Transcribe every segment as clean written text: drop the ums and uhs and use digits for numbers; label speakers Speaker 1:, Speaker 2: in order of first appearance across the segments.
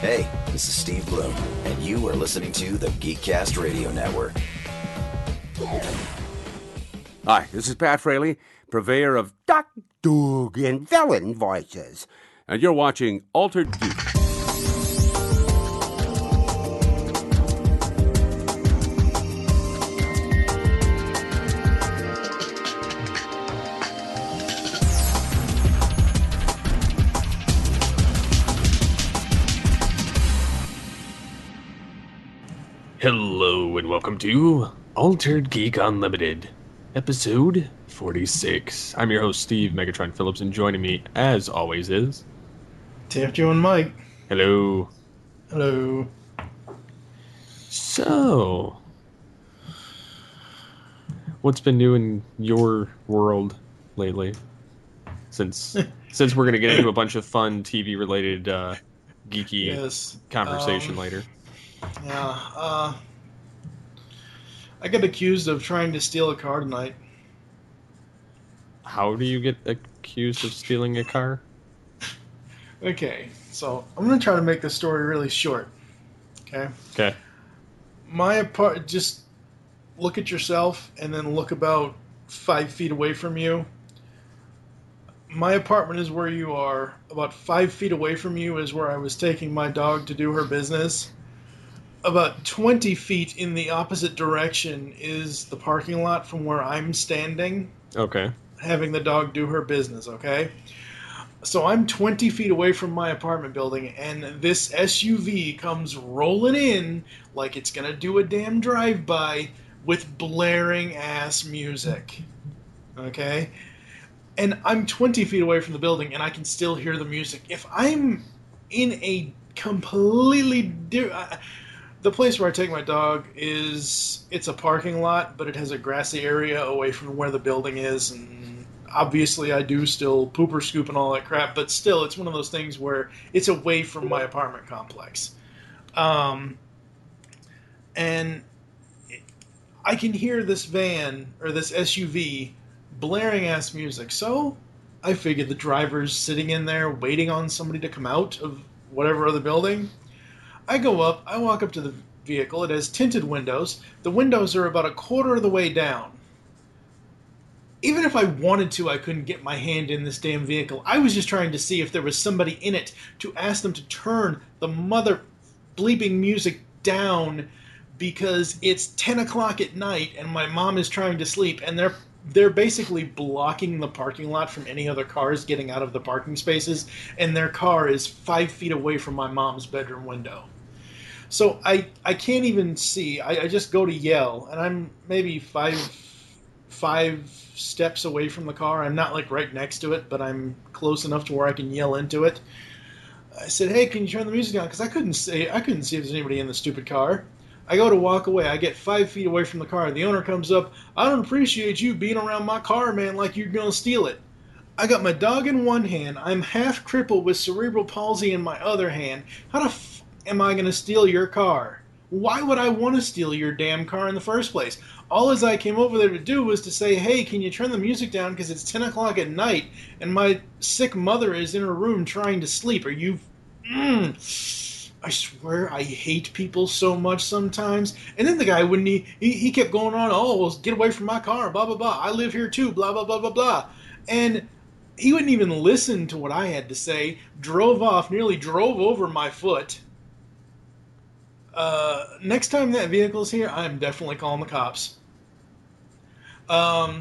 Speaker 1: Hey, this is Steve Bloom, and you are listening to the Geekcast Radio Network.
Speaker 2: Hi, this is Pat Fraley, purveyor of Duck, Doug, and villain voices, and you're watching Altered Geek.
Speaker 3: Hello and welcome to Altered Geek Unlimited, episode 46. I'm your host, Steve Megatron Phillips, and joining me, as always, is...
Speaker 4: TFJ and Mike.
Speaker 3: Hello.
Speaker 4: Hello.
Speaker 3: So, what's been new in your world lately? Since we're going to get into a bunch of fun TV-related geeky conversation later.
Speaker 4: Yeah, I got accused of trying to steal a car tonight.
Speaker 3: How do you get accused of stealing a car?
Speaker 4: Okay, so I'm going to try to make this story really short. Okay?
Speaker 3: Okay.
Speaker 4: Just look at yourself and then look about 5 feet away from you. My apartment is where you are. About 5 feet away from you is where I was taking my dog to do her business. About 20 feet in the opposite direction is the parking lot from where I'm standing.
Speaker 3: Okay.
Speaker 4: Having the dog do her business, okay? So I'm 20 feet away from my apartment building, and this SUV comes rolling in like it's going to do a damn drive-by with blaring-ass music, okay? And I'm 20 feet away from the building, and I can still hear the music. If I'm in a completely the place where I take my dog it's a parking lot, but it has a grassy area away from where the building is, and obviously I do still poop or scoop and all that crap, but still it's one of those things where it's away from my apartment complex. And I can hear this van, or this SUV, blaring ass music, so I figured the driver's sitting in there waiting on somebody to come out of whatever other building. I go up, I walk up to the vehicle. It has tinted windows. The windows are about a quarter of the way down. Even if I wanted to, I couldn't get my hand in this damn vehicle. I was just trying to see if there was somebody in it to ask them to turn the mother bleeping music down, because it's 10 o'clock at night and my mom is trying to sleep, and they're basically blocking the parking lot from any other cars getting out of the parking spaces, and their car is 5 feet away from my mom's bedroom window. So I can't even see. I just go to yell, and I'm maybe five steps away from the car. I'm not like right next to it, but I'm close enough to where I can yell into it. I said, "Hey, can you turn the music down?" Because I couldn't see if there's anybody in the stupid car. I go to walk away. I get 5 feet away from the car. The owner comes up. "I don't appreciate you being around my car, man, like you're going to steal it." I got my dog in one hand. I'm half crippled with cerebral palsy in my other hand. How the f am I going to steal your car? Why would I want to steal your damn car in the first place? All as I came over there to do was to say, "Hey, can you turn the music down, because it's 10 o'clock at night and my sick mother is in her room trying to sleep. Are you... I swear I hate people so much sometimes." And then the guy wouldn't, he kept going on, "Oh, well, get away from my car, blah, blah, blah. I live here too, blah, blah, blah, blah, blah." And he wouldn't even listen to what I had to say, drove off, nearly drove over my foot. Next time that vehicle's here, I'm definitely calling the cops.
Speaker 3: Wow.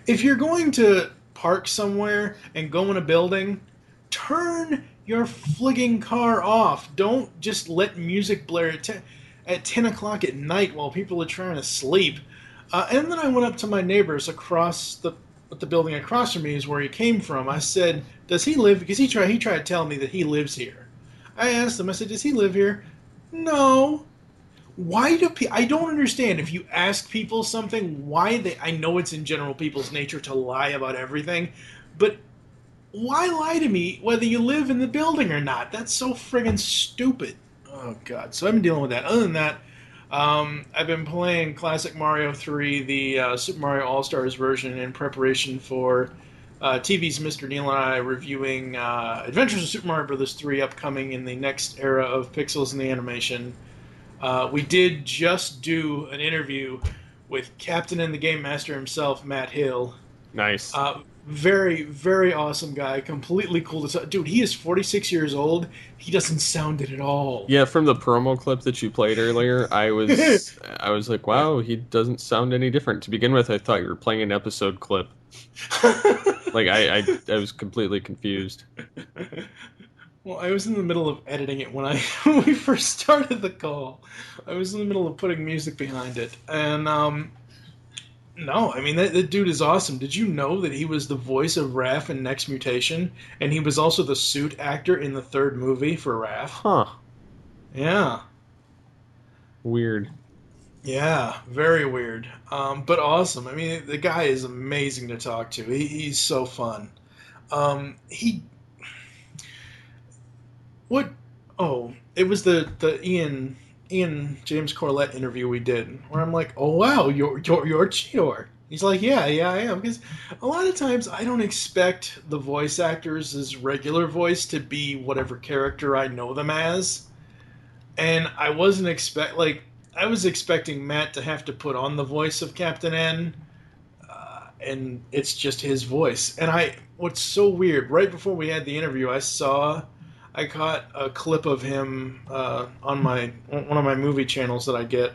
Speaker 4: If you're going to park somewhere and go in a building, turn your frigging car off. Don't just let music blare at 10 o'clock at night while people are trying to sleep. And then I went up to my neighbors across the building across from me is where he came from. I said, "Does he live?" Because he tried to tell me that he lives here. I asked him, I said, "Does he live here?" "No." Why do I don't understand. If you ask people something, I know it's in general people's nature to lie about everything, but why lie to me whether you live in the building or not? That's so friggin' stupid. Oh, God. So I've been dealing with that. Other than that, I've been playing Classic Mario 3, the Super Mario All-Stars version, in preparation for TV's Mr. Neil and I reviewing Adventures of Super Mario Bros. 3 upcoming in the next era of pixels in the animation. We did just do an interview with Captain and the Game Master himself, Matt Hill.
Speaker 3: Nice.
Speaker 4: Very, very awesome guy. Completely cool to talk. Dude, he is 46 years old. He doesn't sound it at all.
Speaker 3: Yeah, from the promo clip that you played earlier, I was like, wow, he doesn't sound any different. To begin with, I thought you were playing an episode clip. Like I was completely confused.
Speaker 4: Well, I was in the middle of editing it when we first started the call. I was in the middle of putting music behind it, and no, I mean that dude is awesome. Did you know that he was the voice of Raph in Next Mutation, and he was also the suit actor in the third movie for Raph?
Speaker 3: Huh.
Speaker 4: Yeah.
Speaker 3: Weird.
Speaker 4: Yeah, very weird, but awesome. I mean, the guy is amazing to talk to. He's so fun. He what? Oh, it was the Ian James Corlett interview we did, where I'm like, oh wow, you're Cheetor. He's like, yeah, I am, because a lot of times I don't expect the voice actors' regular voice to be whatever character I know them as, and I wasn't I was expecting Matt to have to put on the voice of Captain N, and it's just his voice. And what's so weird, right before we had the interview, I caught a clip of him on one of my movie channels that I get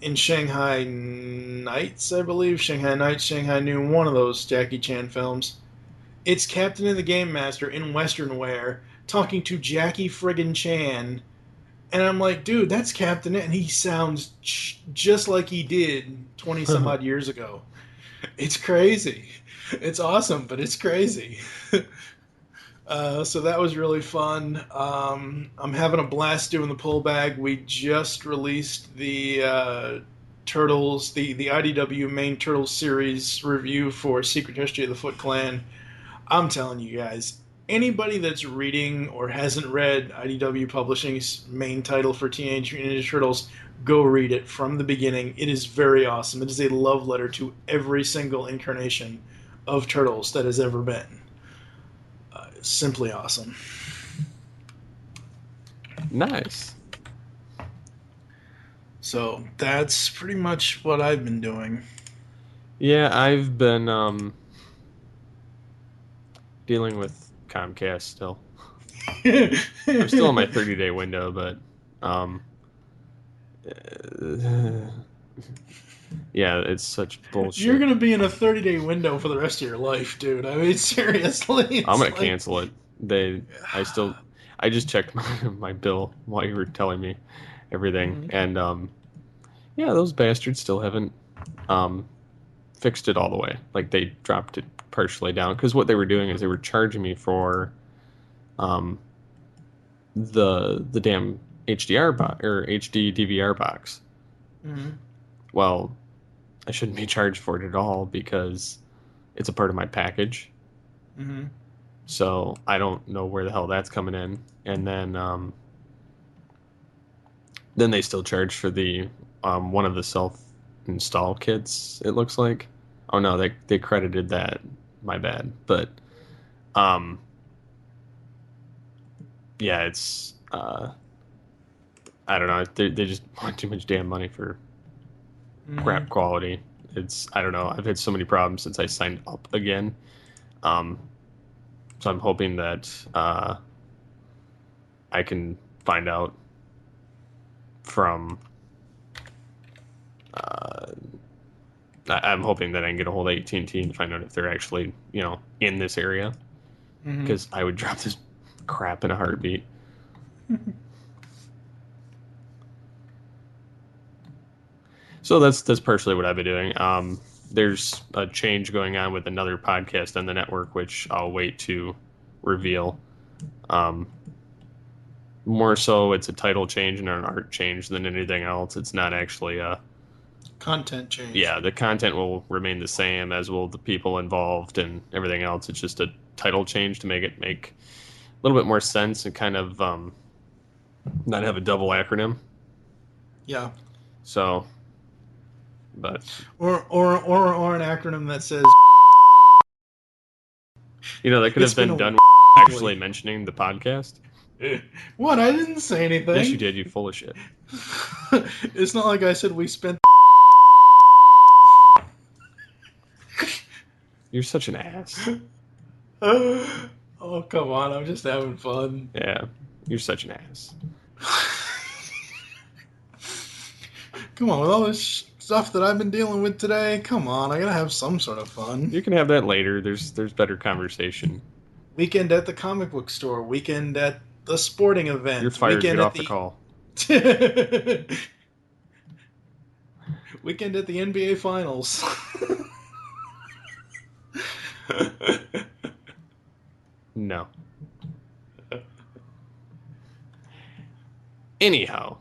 Speaker 4: in Shanghai Nights, I believe. Shanghai Nights, Shanghai Noon, one of those Jackie Chan films. It's Captain and the Game Master in Western wear talking to Jackie friggin' Chan. And I'm like, dude, that's Captain, and he sounds just like he did 20 some odd years ago. It's crazy. It's awesome, but it's crazy. So that was really fun. I'm having a blast doing the pull bag. We just released the Turtles, the IDW main Turtles series review for Secret History of the Foot Clan. I'm telling you guys, anybody that's reading or hasn't read IDW Publishing's main title for Teenage Mutant Ninja Turtles, go read it from the beginning. It is very awesome. It is a love letter to every single incarnation of Turtles that has ever been. Simply awesome.
Speaker 3: Nice.
Speaker 4: So that's pretty much what I've been doing.
Speaker 3: Yeah, I've been dealing with Comcast still. I'm still in my 30-day window, but yeah, it's such bullshit.
Speaker 4: You're gonna be in a 30-day window for the rest of your life, dude. I mean, seriously.
Speaker 3: I'm gonna cancel it. I just checked my bill while you were telling me everything, and yeah, those bastards still haven't fixed it all the way. Like, they dropped it partially down, because what they were doing is they were charging me for the damn HDR box or HD DVR box.
Speaker 4: Mm-hmm.
Speaker 3: Well, I shouldn't be charged for it at all because it's a part of my package.
Speaker 4: Mm-hmm.
Speaker 3: So I don't know where the hell that's coming in. And then they still charge for the one of the self-install kits, it looks like. Oh no, they credited that. My bad. But yeah, it's I don't know. They just want too much damn money for crap quality. I don't know. I've had so many problems since I signed up again. So I'm hoping that I can find out from. I'm hoping that I can get a hold of AT&T and find out if they're actually, in this area, because I would drop this crap in a heartbeat. So that's partially what I've been doing. There's a change going on with another podcast on the network, which I'll wait to reveal. More so, it's a title change and an art change than anything else. It's not actually a
Speaker 4: content change.
Speaker 3: Yeah, the content will remain the same, as will the people involved and everything else. It's just a title change to make it make a little bit more sense and kind of not have a double acronym.
Speaker 4: Yeah.
Speaker 3: So, but
Speaker 4: or an acronym that says
Speaker 3: You know, that could
Speaker 4: It's
Speaker 3: have been
Speaker 4: been a
Speaker 3: done
Speaker 4: week.
Speaker 3: actually mentioning the podcast.
Speaker 4: What? I didn't say anything.
Speaker 3: Yes, you did. You full of shit.
Speaker 4: It's not like I said we spent.
Speaker 3: You're such an ass.
Speaker 4: Oh, come on. I'm just having fun.
Speaker 3: Yeah, you're such an ass.
Speaker 4: Come on, with all this stuff that I've been dealing with today, come on, I gotta have some sort of fun.
Speaker 3: You can have that later. There's better conversation.
Speaker 4: Weekend at the comic book store, weekend at the sporting event.
Speaker 3: You're fired.
Speaker 4: Weekend
Speaker 3: Get
Speaker 4: at
Speaker 3: off the call.
Speaker 4: Weekend at the NBA Finals.
Speaker 3: No. Anyhow,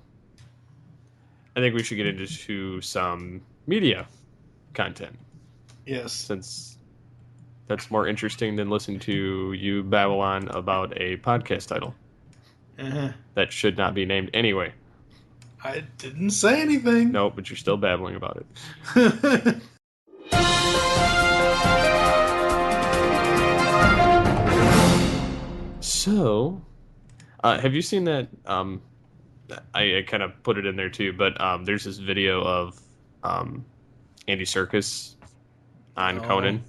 Speaker 3: I think we should get into some media content,
Speaker 4: Yes.
Speaker 3: since that's more interesting than listening to you babble on about a podcast title that should not be named anyway.
Speaker 4: I didn't say anything.
Speaker 3: No, but you're still babbling about it. So, have you seen that? I kind of put it in there too, but there's this video of Andy Serkis on Conan.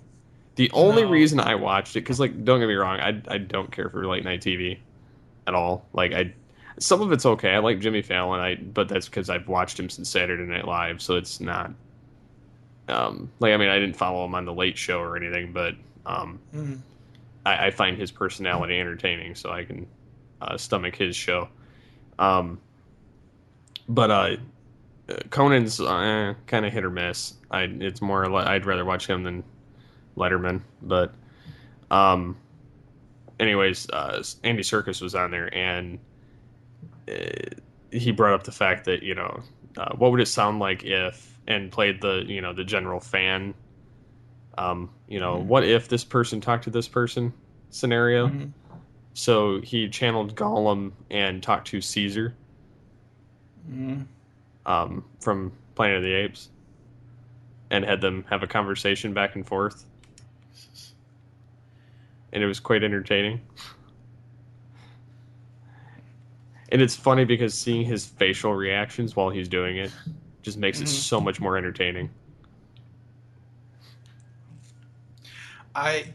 Speaker 3: The only reason I watched it, because, like, don't get me wrong, I don't care for late night TV at all. Like, some of it's okay. I like Jimmy Fallon, but that's because I've watched him since Saturday Night Live, so it's not. I didn't follow him on the Late Show or anything, but I find his personality entertaining, so I can stomach his show. But Conan's kind of hit or miss. It's more I'd rather watch him than Letterman. But anyways, Andy Serkis was on there, and he brought up the fact that, what would it sound like if, and played the general fan, what if this person talked to this person scenario. So he channeled Gollum and talked to Caesar from Planet of the Apes, and had them have a conversation back and forth, and it was quite entertaining. And it's funny because seeing his facial reactions while he's doing it just makes it so much more entertaining.
Speaker 4: I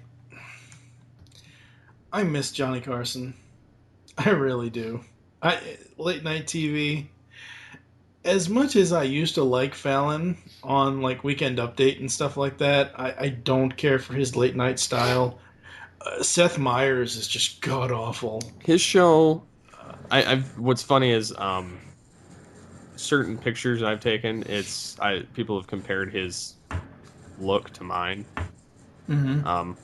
Speaker 4: miss Johnny Carson. I really do. Late night TV. As much as I used to like Fallon on like Weekend Update and stuff like that, I don't care for his late night style. Seth Meyers is just god awful.
Speaker 3: His show, what's funny is certain pictures I've taken. People have compared his look to mine,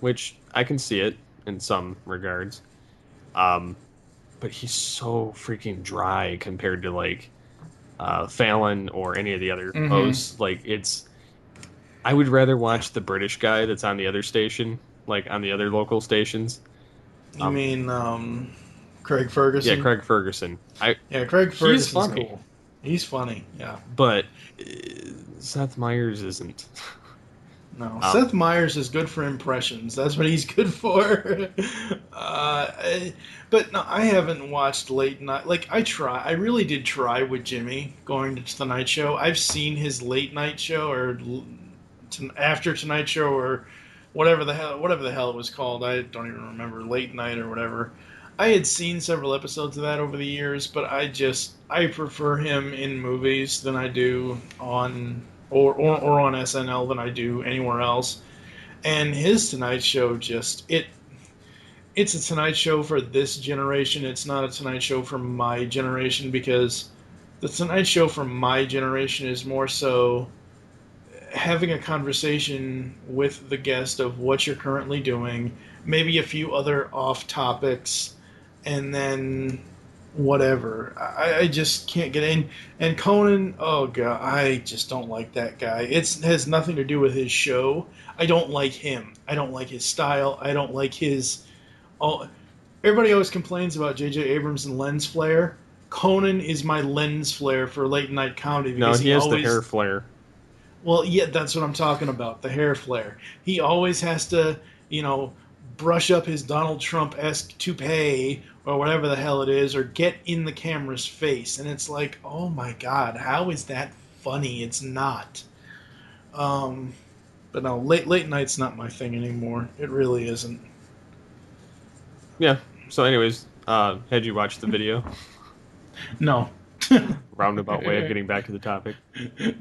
Speaker 3: which I can see it in some regards. But he's so freaking dry compared to like Fallon or any of the other hosts. Like, I would rather watch the British guy that's on the other station, like on the other local stations.
Speaker 4: You mean Craig Ferguson?
Speaker 3: Yeah, Craig Ferguson.
Speaker 4: Craig Ferguson's
Speaker 3: he's funny.
Speaker 4: cool. He's funny, yeah.
Speaker 3: But Seth Meyers isn't.
Speaker 4: No, Seth Meyers is good for impressions. That's what he's good for. But no, I haven't watched late night. Like, I really did try with Jimmy going to Tonight Show. I've seen his late night show or after Tonight Show or whatever the hell it was called. I don't even remember, late night or whatever. I had seen several episodes of that over the years, but I prefer him in movies than I do on or on SNL than I do anywhere else. And his Tonight Show it's a Tonight Show for this generation. It's not a Tonight Show for my generation, because the Tonight Show for my generation is more so having a conversation with the guest of what you're currently doing, maybe a few other off topics, and then whatever. I just can't get in. And Conan, oh god, I just don't like that guy. It has nothing to do with his show. I don't like him. I don't like his style. I don't like his... everybody always complains about J.J. Abrams and lens flare. Conan is my lens flare for late night comedy.
Speaker 3: No, he has the hair flare.
Speaker 4: Well, yeah, that's what I'm talking about, the hair flare. He always has to, brush up his Donald Trump-esque toupee or whatever the hell it is, or get in the camera's face. And it's like, oh my god, how is that funny? It's not. But no, late night's not my thing anymore. It really isn't.
Speaker 3: Yeah. So, anyways, had you watched the video?
Speaker 4: No.
Speaker 3: Roundabout way of getting back to the topic.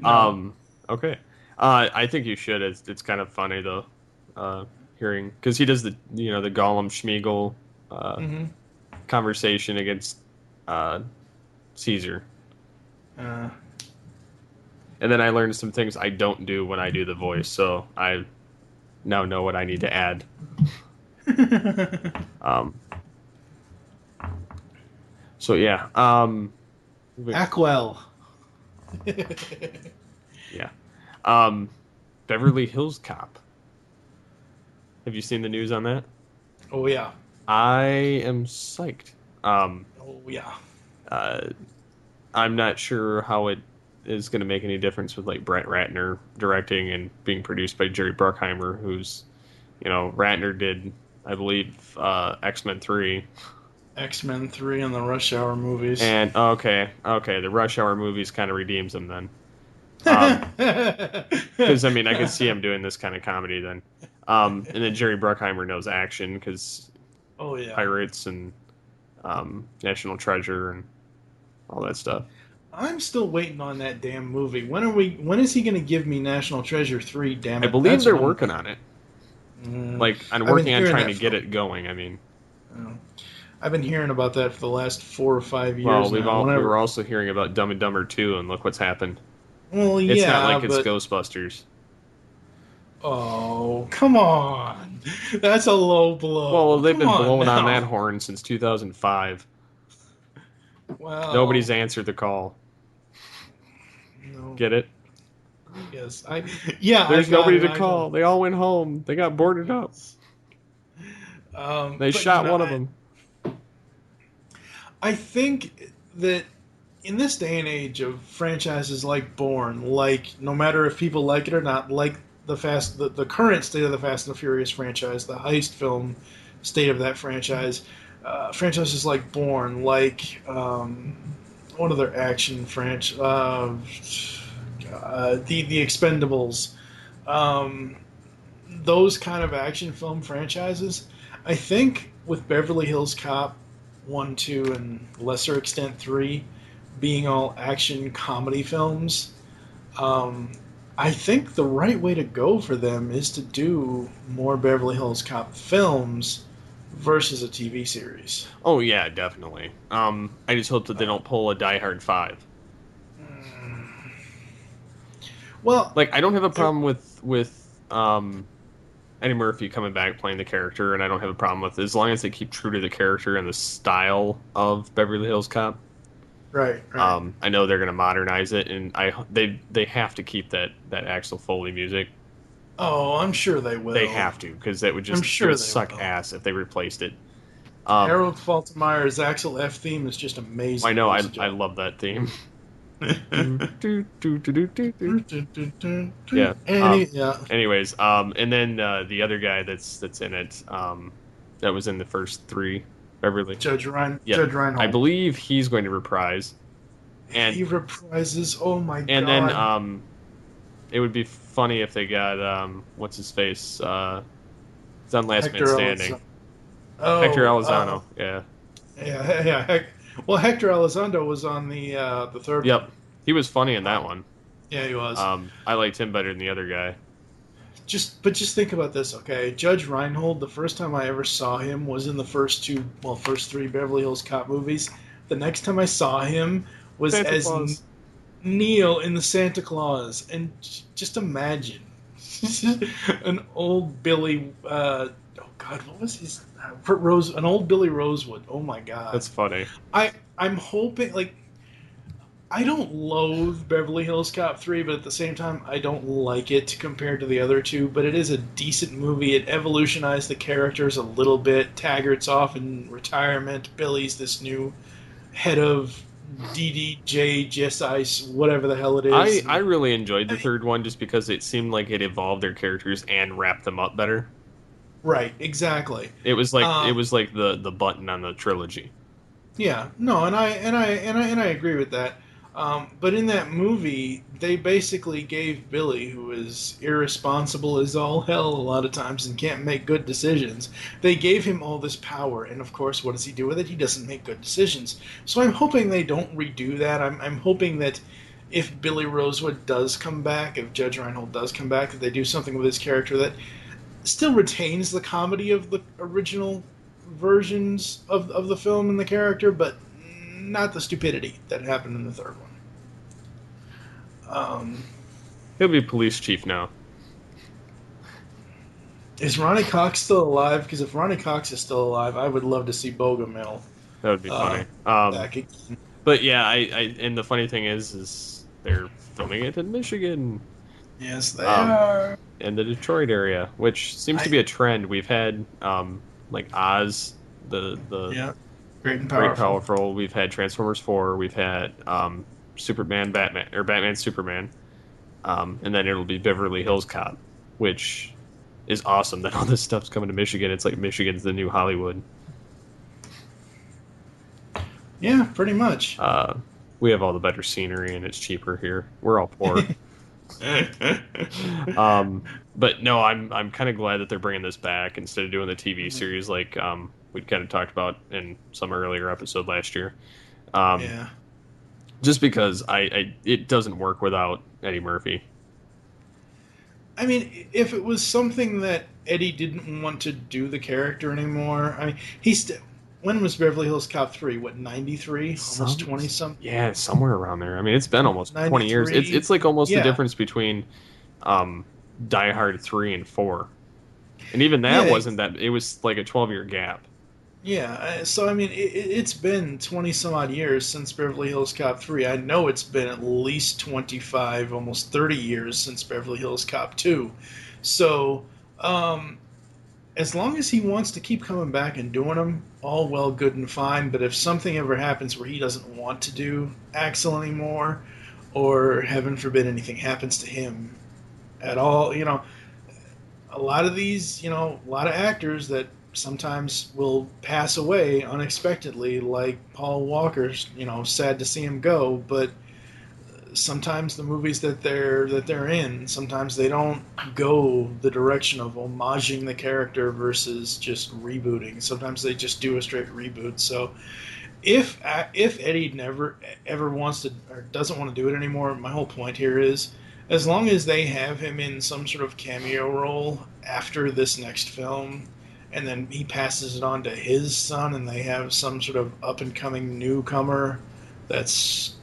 Speaker 4: No.
Speaker 3: Okay. I think you should. It's kind of funny though, hearing, because he does the the Gollum Schmeagol conversation against Caesar, and then I learned some things I don't do when I do the voice, so I now know what I need to add. So yeah.
Speaker 4: Ackwell.
Speaker 3: Yeah. Beverly Hills Cop. Have you seen the news on that?
Speaker 4: Oh yeah.
Speaker 3: I am psyched.
Speaker 4: Oh yeah.
Speaker 3: I'm not sure how it is going to make any difference with like Brett Ratner directing and being produced by Jerry Bruckheimer, who's, Ratner did, I believe, X-Men 3.
Speaker 4: X-Men 3 and the Rush Hour movies.
Speaker 3: And okay, the Rush Hour movies kind of redeems him then. Because I could see him doing this kind of comedy then. And then Jerry Bruckheimer knows action because Pirates and National Treasure and all that stuff.
Speaker 4: I'm still waiting on that damn movie. When is he going to give me National Treasure 3? Damn it!
Speaker 3: I believe they're working on it. I'm working on trying to get it going.
Speaker 4: I've been hearing about that for the last 4 or 5 years.
Speaker 3: Well, we were also hearing about Dumb and Dumber 2, and look what's happened.
Speaker 4: Well, yeah,
Speaker 3: it's not like it's Ghostbusters.
Speaker 4: Oh, come on. That's a low blow.
Speaker 3: Well, they've been blowing on that horn since 2005.
Speaker 4: Well,
Speaker 3: nobody's answered the call.
Speaker 4: No.
Speaker 3: Get it?
Speaker 4: Yes.
Speaker 3: There's nobody to call. They all went home. They got boarded up. They shot one of them.
Speaker 4: I think that in this day and age of franchises like Bourne, no matter if people like it or not, like the current state of the Fast and the Furious franchise, the heist film state of that franchise, franchises like Bourne, what other action franchise, the Expendables, those kind of action film franchises. I think with Beverly Hills Cop 1, 2, and lesser extent 3 being all action comedy films, I think the right way to go for them is to do more Beverly Hills Cop films versus a TV series.
Speaker 3: Oh yeah, definitely. I just hope that they don't pull a Die Hard 5.
Speaker 4: Well,
Speaker 3: I don't have a problem with Eddie Murphy coming back playing the character, and I don't have a problem with it as long as they keep true to the character and the style of Beverly Hills Cop.
Speaker 4: Right.
Speaker 3: I know they're going to modernize it, and they have to keep that Axel Foley music.
Speaker 4: Oh, I'm sure they will.
Speaker 3: They have to, because that would suck ass if they replaced it.
Speaker 4: Harold Faltermeyer's Axel F theme is just amazing.
Speaker 3: I know, I love that theme. Yeah. Anyways, and then the other guy that's in it, that was in the first 3, Beverly.
Speaker 4: Judge Reinhold.
Speaker 3: I believe he's going to reprise. And
Speaker 4: he reprises. Oh my god!
Speaker 3: And then it would be funny if they got what's his face? It's on Last Man Standing. Hector Elizondo.
Speaker 4: Yeah. Well, Hector Elizondo was on the third.
Speaker 3: Yep, he was funny in that one.
Speaker 4: Yeah, he was.
Speaker 3: I liked him better than the other guy.
Speaker 4: Just think about this, okay? Judge Reinhold, the first time I ever saw him was in the first 3 Beverly Hills Cop movies. The next time I saw him was
Speaker 3: Santa
Speaker 4: as
Speaker 3: Claus.
Speaker 4: Neil in the Santa Claus, and just imagine an old Billy. Oh God, what was his? An old Billy Rosewood. Oh my God,
Speaker 3: That's funny.
Speaker 4: I'm hoping I don't loathe Beverly Hills Cop 3, but at the same time, I don't like it compared to the other 2, but it is a decent movie. It evolutionized the characters a little bit. Taggart's off in retirement. Billy's this new head of DDJ, Jess whatever the hell it is.
Speaker 3: I really enjoyed the third one just because it seemed like it evolved their characters and wrapped them up better.
Speaker 4: Right, exactly.
Speaker 3: It was like the button on the trilogy.
Speaker 4: Yeah, no, and I agree with that. But in that movie, they basically gave Billy, who is irresponsible as all hell a lot of times and can't make good decisions, they gave him all this power. And of course, what does he do with it? He doesn't make good decisions. So I'm hoping they don't redo that. I'm hoping that if Billy Rosewood does come back, if Judge Reinhold does come back, that they do something with his character that still retains the comedy of the original versions of the film and the character, but not the stupidity that happened in the third one.
Speaker 3: He'll be police chief now.
Speaker 4: Is Ronnie Cox still alive? Because if Ronnie Cox is still alive, I would love to see Bogomil
Speaker 3: That would be funny.
Speaker 4: back again.
Speaker 3: But yeah, I and the funny thing is they're filming it in Michigan.
Speaker 4: Yes, they are.
Speaker 3: In the Detroit area, which seems to be a trend. We've had like Oz, the
Speaker 4: Great and
Speaker 3: Great
Speaker 4: powerful.
Speaker 3: Powerful. We've had Transformers 4. We've had Superman, Batman, or Batman, Superman, and then it'll be Beverly Hills Cop, which is awesome that all this stuff's coming to Michigan. It's like Michigan's the new Hollywood.
Speaker 4: Yeah, pretty much.
Speaker 3: We have all the better scenery, and it's cheaper here. We're all poor. But no, I'm kind of glad that they're bringing this back instead of doing the TV series like we kind of talked about in some earlier episode last year.
Speaker 4: Yeah.
Speaker 3: Just because it doesn't work without Eddie Murphy.
Speaker 4: I mean, if it was something that Eddie didn't want to do the character anymore, I mean, when was Beverly Hills Cop 3? What, 93? Almost 20-something?
Speaker 3: Yeah, somewhere around there. I mean, it's been almost 20 years.
Speaker 4: 93.
Speaker 3: It's like almost the
Speaker 4: Yeah.
Speaker 3: difference between Die Hard 3 and 4. And even that
Speaker 4: Yeah,
Speaker 3: wasn't that... It was like a 12-year gap.
Speaker 4: Yeah, so I mean, it's been 20-some-odd years since Beverly Hills Cop 3. I know it's been at least 25, almost 30 years since Beverly Hills Cop 2. So, as long as he wants to keep coming back and doing them, all well, good, and fine. But if something ever happens where he doesn't want to do Axel anymore, or heaven forbid anything happens to him at all, a lot of these, a lot of actors that sometimes will pass away unexpectedly, like Paul Walker's, sad to see him go, but sometimes the movies that they're in, sometimes they don't go the direction of homaging the character versus just rebooting. Sometimes they just do a straight reboot. So if Eddie never ever wants to or doesn't want to do it anymore, my whole point here is as long as they have him in some sort of cameo role after this next film, and then he passes it on to his son, and they have some sort of up-and-coming newcomer that's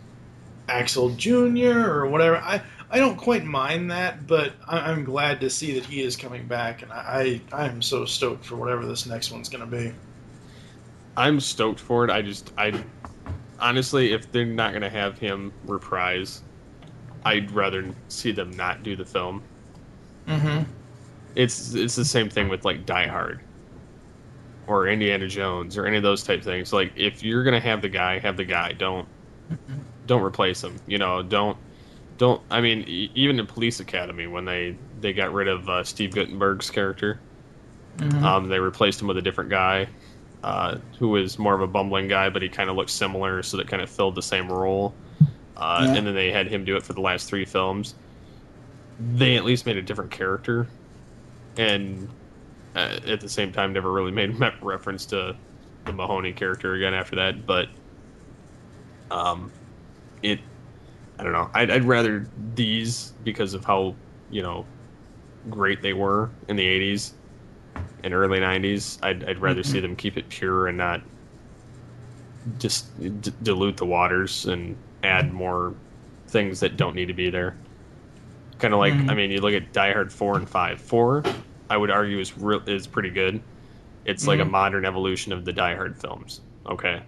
Speaker 4: Axel Jr. or whatever. I don't quite mind that, but I'm glad to see that he is coming back, and I am so stoked for whatever this next one's going to be.
Speaker 3: I'm stoked for it. I honestly, if they're not going to have him reprise, I'd rather see them not do the film.
Speaker 4: Mm-hmm.
Speaker 3: It's the same thing with like Die Hard or Indiana Jones or any of those type things. Like if you're gonna have the guy, have the guy. Don't replace him. Don't. I mean, even in Police Academy when they got rid of Steve Guttenberg's character, they replaced him with a different guy who was more of a bumbling guy, but he kind of looked similar, so that kind of filled the same role. And then they had him do it for the last 3 films. They at least made a different character, and at the same time never really made reference to the Mahoney character again after that. But I don't know. I'd rather these, because of how great they were in the 80s and early 90s. I'd rather see them keep it pure and not just dilute the waters and add more things that don't need to be there. Kind of like, I mean, you look at Die Hard 4 and 5. 4, I would argue, is pretty good. It's like a modern evolution of the Die Hard films. Okay.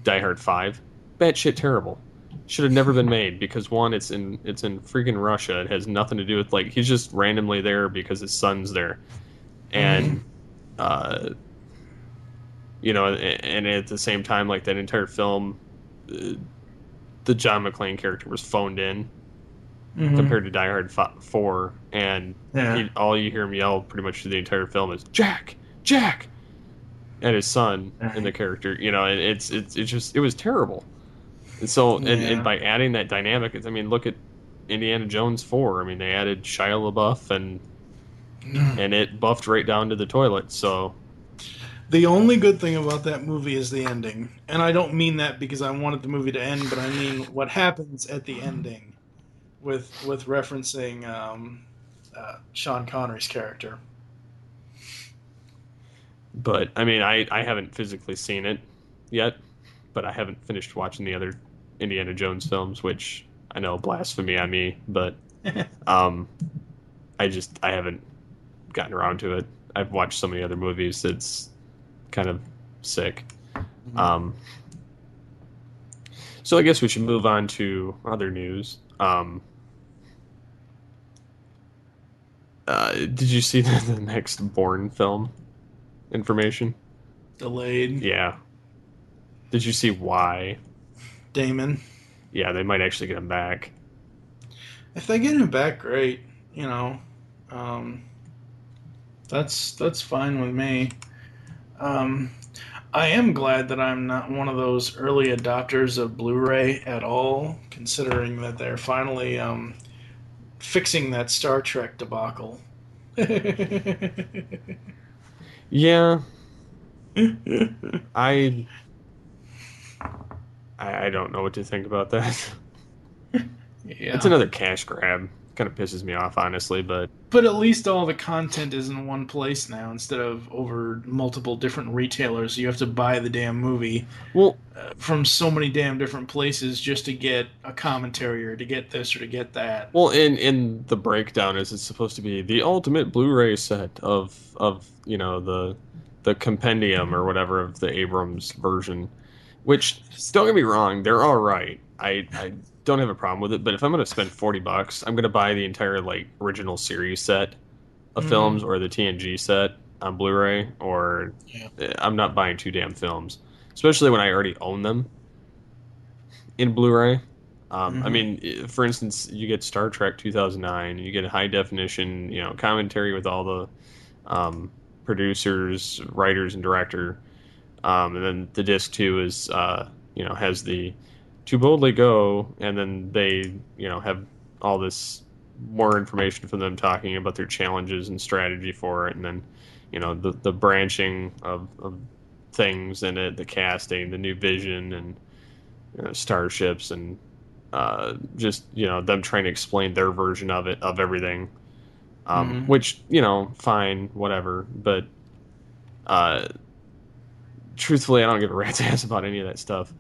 Speaker 3: Die Hard 5, batshit terrible. Should have never been made because, one, it's in freaking Russia. It has nothing to do with, like, he's just randomly there because his son's there. And, and at the same time, like, that entire film, the John McClane character was phoned in compared to Die Hard 4, and all you hear him yell pretty much through the entire film is Jack, Jack, and his son in the character. You know, and it was terrible. And so, and by adding that dynamic, I mean, look at Indiana Jones 4. I mean, they added Shia LaBeouf, and it buffed right down to the toilet. So,
Speaker 4: the only good thing about that movie is the ending. And I don't mean that because I wanted the movie to end, but I mean what happens at the ending with referencing Sean Connery's character.
Speaker 3: but I mean, I haven't physically seen it yet, but I haven't finished watching the other Indiana Jones films, which I know blasphemy on me, but I haven't gotten around to it. I've watched so many other movies that's kind of sick. So I guess we should move on to other news. Did you see the next Bourne film information?
Speaker 4: Delayed.
Speaker 3: Yeah. Did you see why?
Speaker 4: Damon.
Speaker 3: Yeah, they might actually get him back.
Speaker 4: If they get him back, great. You know, that's fine with me. I am glad that I'm not one of those early adopters of Blu-ray at all, considering that they're finally fixing that Star Trek debacle.
Speaker 3: Yeah. I don't know what to think about that.
Speaker 4: Yeah.
Speaker 3: It's another cash grab. Kind of pisses me off, honestly, but
Speaker 4: at least all the content is in one place now instead of over multiple different retailers. You have to buy the damn movie from so many damn different places just to get a commentary or to get this or to get that.
Speaker 3: well, in the breakdown is it's supposed to be the ultimate Blu-ray set of you know the compendium or whatever of the Abrams version, which don't get me wrong, they're all right. I don't have a problem with it, but if I'm going to spend $40, I'm going to buy the entire like original series set of films or the TNG set on Blu-ray, or I'm not buying two damn films, especially when I already own them in Blu-ray. I mean, for instance, you get Star Trek 2009, you get a high definition, you know, commentary with all the producers, writers, and director, and then the disc 2 is you know, has the To Boldly Go, and then they, you know, have all this more information from them talking about their challenges and strategy for it, and then, you know, the branching of things in it, the casting, the new vision, and you know, starships, and just, you know, them trying to explain their version of it, of everything, which, you know, fine, whatever, but truthfully, I don't give a rat's ass about any of that stuff.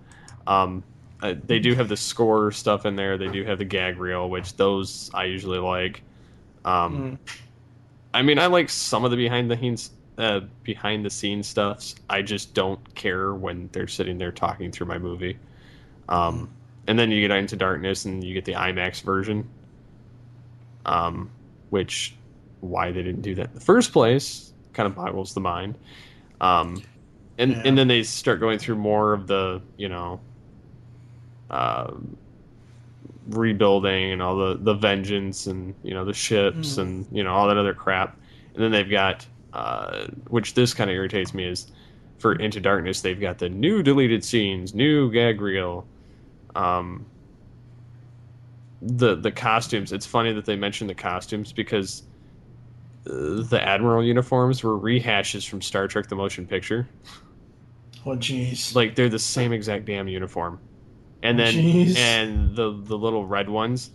Speaker 3: They do have the score stuff in there. They do have the gag reel, which those I usually like. I mean, I like some of the behind the scenes stuffs. I just don't care when they're sitting there talking through my movie. And then you get Into Darkness, and you get the IMAX version. Which, why they didn't do that in the first place kind of boggles the mind. And then they start going through more of the, you know, rebuilding and all the vengeance and, you know, the ships and, you know, all that other crap. And then they've got, which this kind of irritates me, is for Into Darkness, they've got the new deleted scenes, new gag reel, the costumes. It's funny that they mention the costumes because the Admiral uniforms were rehashes from Star Trek the Motion Picture.
Speaker 4: Oh, jeez.
Speaker 3: Like, they're the same exact damn uniform. And then, and the little red ones,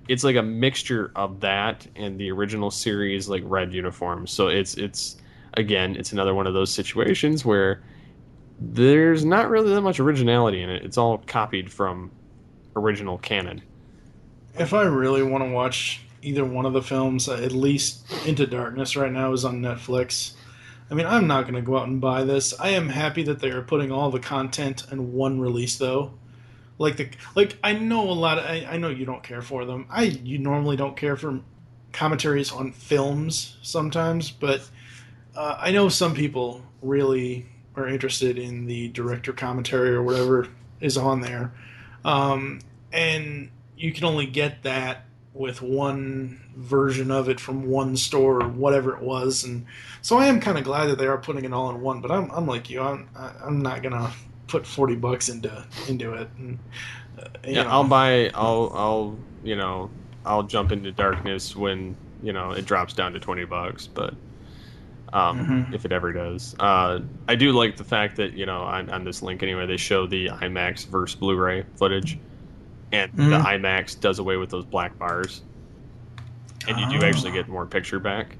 Speaker 3: it's like a mixture of that and the original series, like, red uniforms. So it's again, it's another one of those situations where there's not really that much originality in it. It's all copied from original canon.
Speaker 4: If I really want to watch either one of the films, at least Into Darkness right now is on Netflix. I mean, I'm not going to go out and buy this. I am happy that they are putting all the content in one release, though. I know I know you don't care for them. You normally don't care for commentaries on films sometimes, but I know some people really are interested in the director commentary or whatever is on there, and you can only get that with one version of it from one store or whatever it was, and so I am kind of glad that they are putting it all in one. But I'm like you, I'm not gonna put $40 into it. And,
Speaker 3: Yeah, I'll I'll jump into Darkness when it drops down to $20, but if it ever does, I do like the fact that on this link anyway they show the IMAX versus Blu-ray footage, and the IMAX does away with those black bars, and you do actually get more picture back,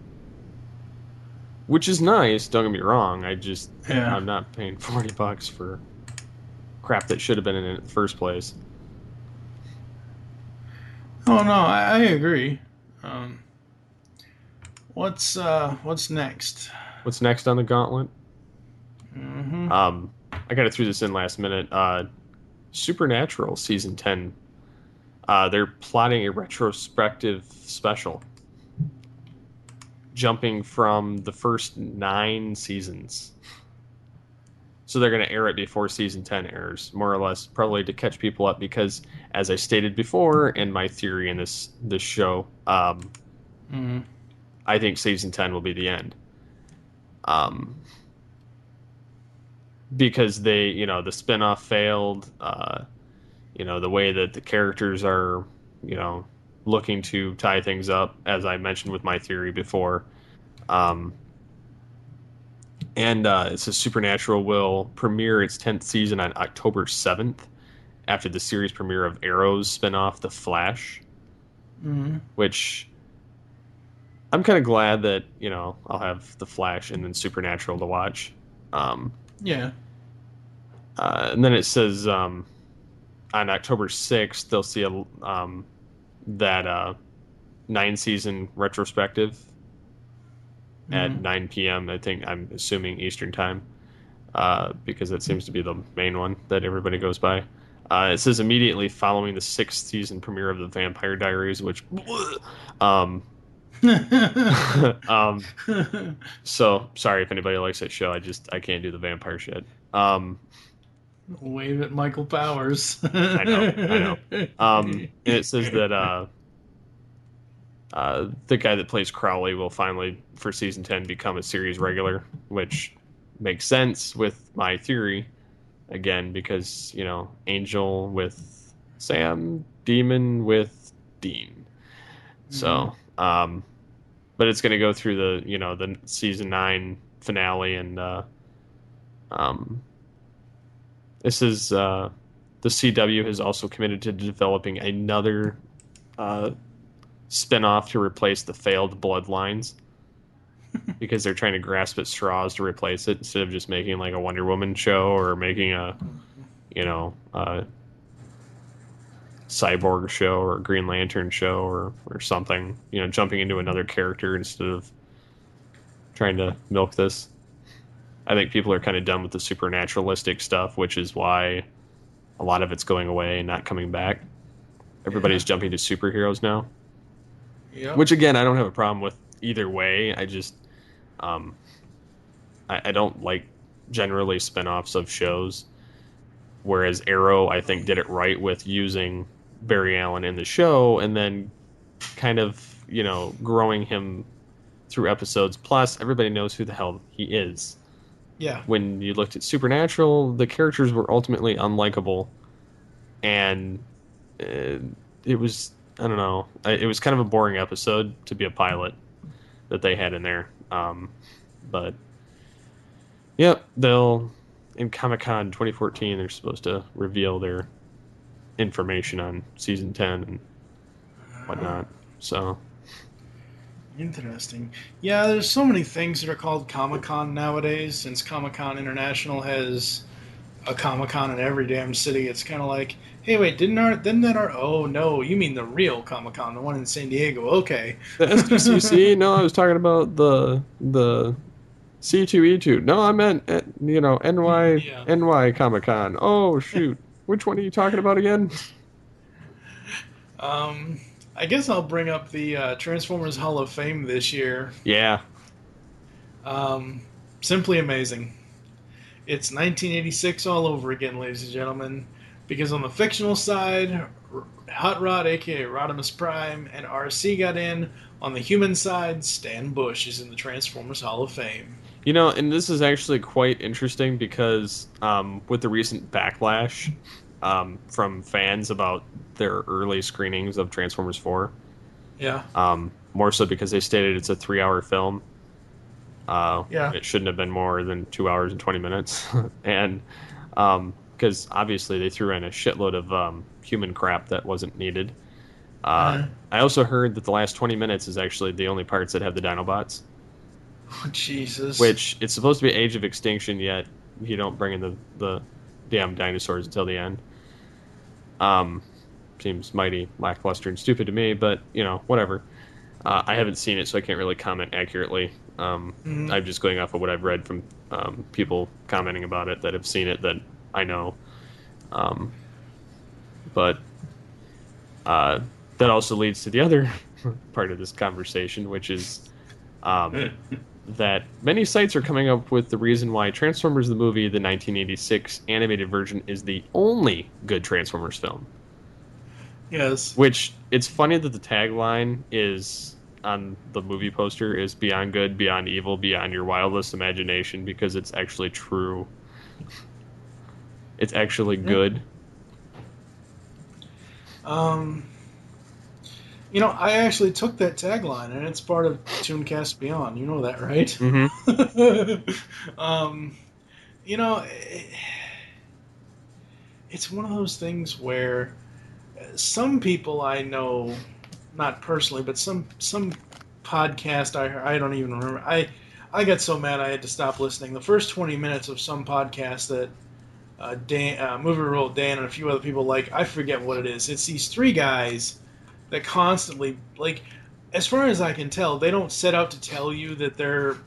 Speaker 3: which is nice. Don't get me wrong. I'm not paying $40 for crap that should have been in it in the first place.
Speaker 4: Oh no, I agree. What's next?
Speaker 3: What's next on the gauntlet? I kind of threw this in last minute. Supernatural season 10. They're plotting a retrospective special, jumping from the first 9 seasons. So they're going to air it before season 10 airs, more or less, probably to catch people up. Because, as I stated before, in my theory in this show, I think season 10 will be the end. Because they, the spinoff failed. The way that the characters are, looking to tie things up, as I mentioned with my theory before. And it says Supernatural will premiere its 10th season on October 7th, after the series premiere of Arrow's spinoff, The Flash. Which I'm kind of glad that, I'll have The Flash and then Supernatural to watch.
Speaker 4: Yeah.
Speaker 3: And then it says on October 6th, they'll see that 9-season retrospective at 9 p.m. I think, I'm assuming Eastern time, because that seems to be the main one that everybody goes by. It says immediately following the 6th season premiere of The Vampire Diaries, which so sorry if anybody likes that show. I can't do the vampire shit.
Speaker 4: Wave at Michael Powers.
Speaker 3: I know. And it says that the guy that plays Crowley will finally, for season 10, become a series regular, which makes sense with my theory. Again, because, Angel with Sam, Demon with Dean. So, but it's going to go through the season 9 finale, and this is the CW has also committed to developing another spin-off to replace the failed Bloodlines, because they're trying to grasp at straws to replace it, instead of just making like a Wonder Woman show or making a Cyborg show or Green Lantern show or something, jumping into another character instead of trying to milk this. I think people are kind of done with the supernaturalistic stuff, which is why a lot of it's going away and not coming back. Everybody's jumping to superheroes now.
Speaker 4: Yep.
Speaker 3: Which, again, I don't have a problem with either way. I just I don't like generally spin-offs of shows, whereas Arrow, I think, did it right with using Barry Allen in the show and then kind of, growing him through episodes. Plus, everybody knows who the hell he is.
Speaker 4: Yeah.
Speaker 3: When you looked at Supernatural, the characters were ultimately unlikable, and it was, I don't know, it was kind of a boring episode to be a pilot that they had in there. But yep, in Comic-Con 2014, they're supposed to reveal their information on season 10 and whatnot. So
Speaker 4: interesting. Yeah, there's so many things that are called Comic-Con nowadays. Since Comic-Con International has a Comic-Con in every damn city, it's kind of like, hey, wait, didn't that oh no, you mean the real Comic-Con, the one in San Diego? Okay.
Speaker 3: The SDCC? No, I was talking about the C2E2. No, I meant NY Comic-Con. Oh shoot, which one are you talking about again?
Speaker 4: I guess I'll bring up the Transformers Hall of Fame this year.
Speaker 3: Yeah.
Speaker 4: Simply amazing. It's 1986 all over again, ladies and gentlemen. Because on the fictional side, Hot Rod, aka Rodimus Prime, and RC got in. On the human side, Stan Bush is in the Transformers Hall of Fame.
Speaker 3: You know, and this is actually quite interesting because with the recent backlash from fans about their early screenings of Transformers 4,
Speaker 4: Yeah.
Speaker 3: more so because they stated it's a 3-hour film.
Speaker 4: Yeah.
Speaker 3: It shouldn't have been more than 2 hours and 20 minutes. And because obviously they threw in a shitload of human crap that wasn't needed. I also heard that the last 20 minutes is actually the only parts that have the Dinobots.
Speaker 4: Oh, Jesus.
Speaker 3: Which, it's supposed to be Age of Extinction, yet you don't bring in the damn dinosaurs until the end. Seems mighty lackluster and stupid to me, but, you know, whatever. I haven't seen it, so I can't really comment accurately. I'm just going off of what I've read from people commenting about it that have seen it that I know. But that also leads to the other part of this conversation, which is that many sites are coming up with the reason why Transformers the movie, the 1986 animated version, is the only good Transformers film.
Speaker 4: Yes.
Speaker 3: Which, it's funny that the tagline is on the movie poster is beyond good, beyond evil, beyond your wildest imagination, because it's actually true. It's actually good.
Speaker 4: You know, I actually took that tagline, and it's part of Tooncast Beyond. You know that, right?
Speaker 3: Mm-hmm.
Speaker 4: You know, it's one of those things where some people I know, not personally, but some podcast I don't even remember. I got so mad I had to stop listening. The first 20 minutes of some podcast that Dan, Movie Roll Dan and a few other people like, I forget what it is. It's these three guys that constantly, like, as far as I can tell, they don't set out to tell you that their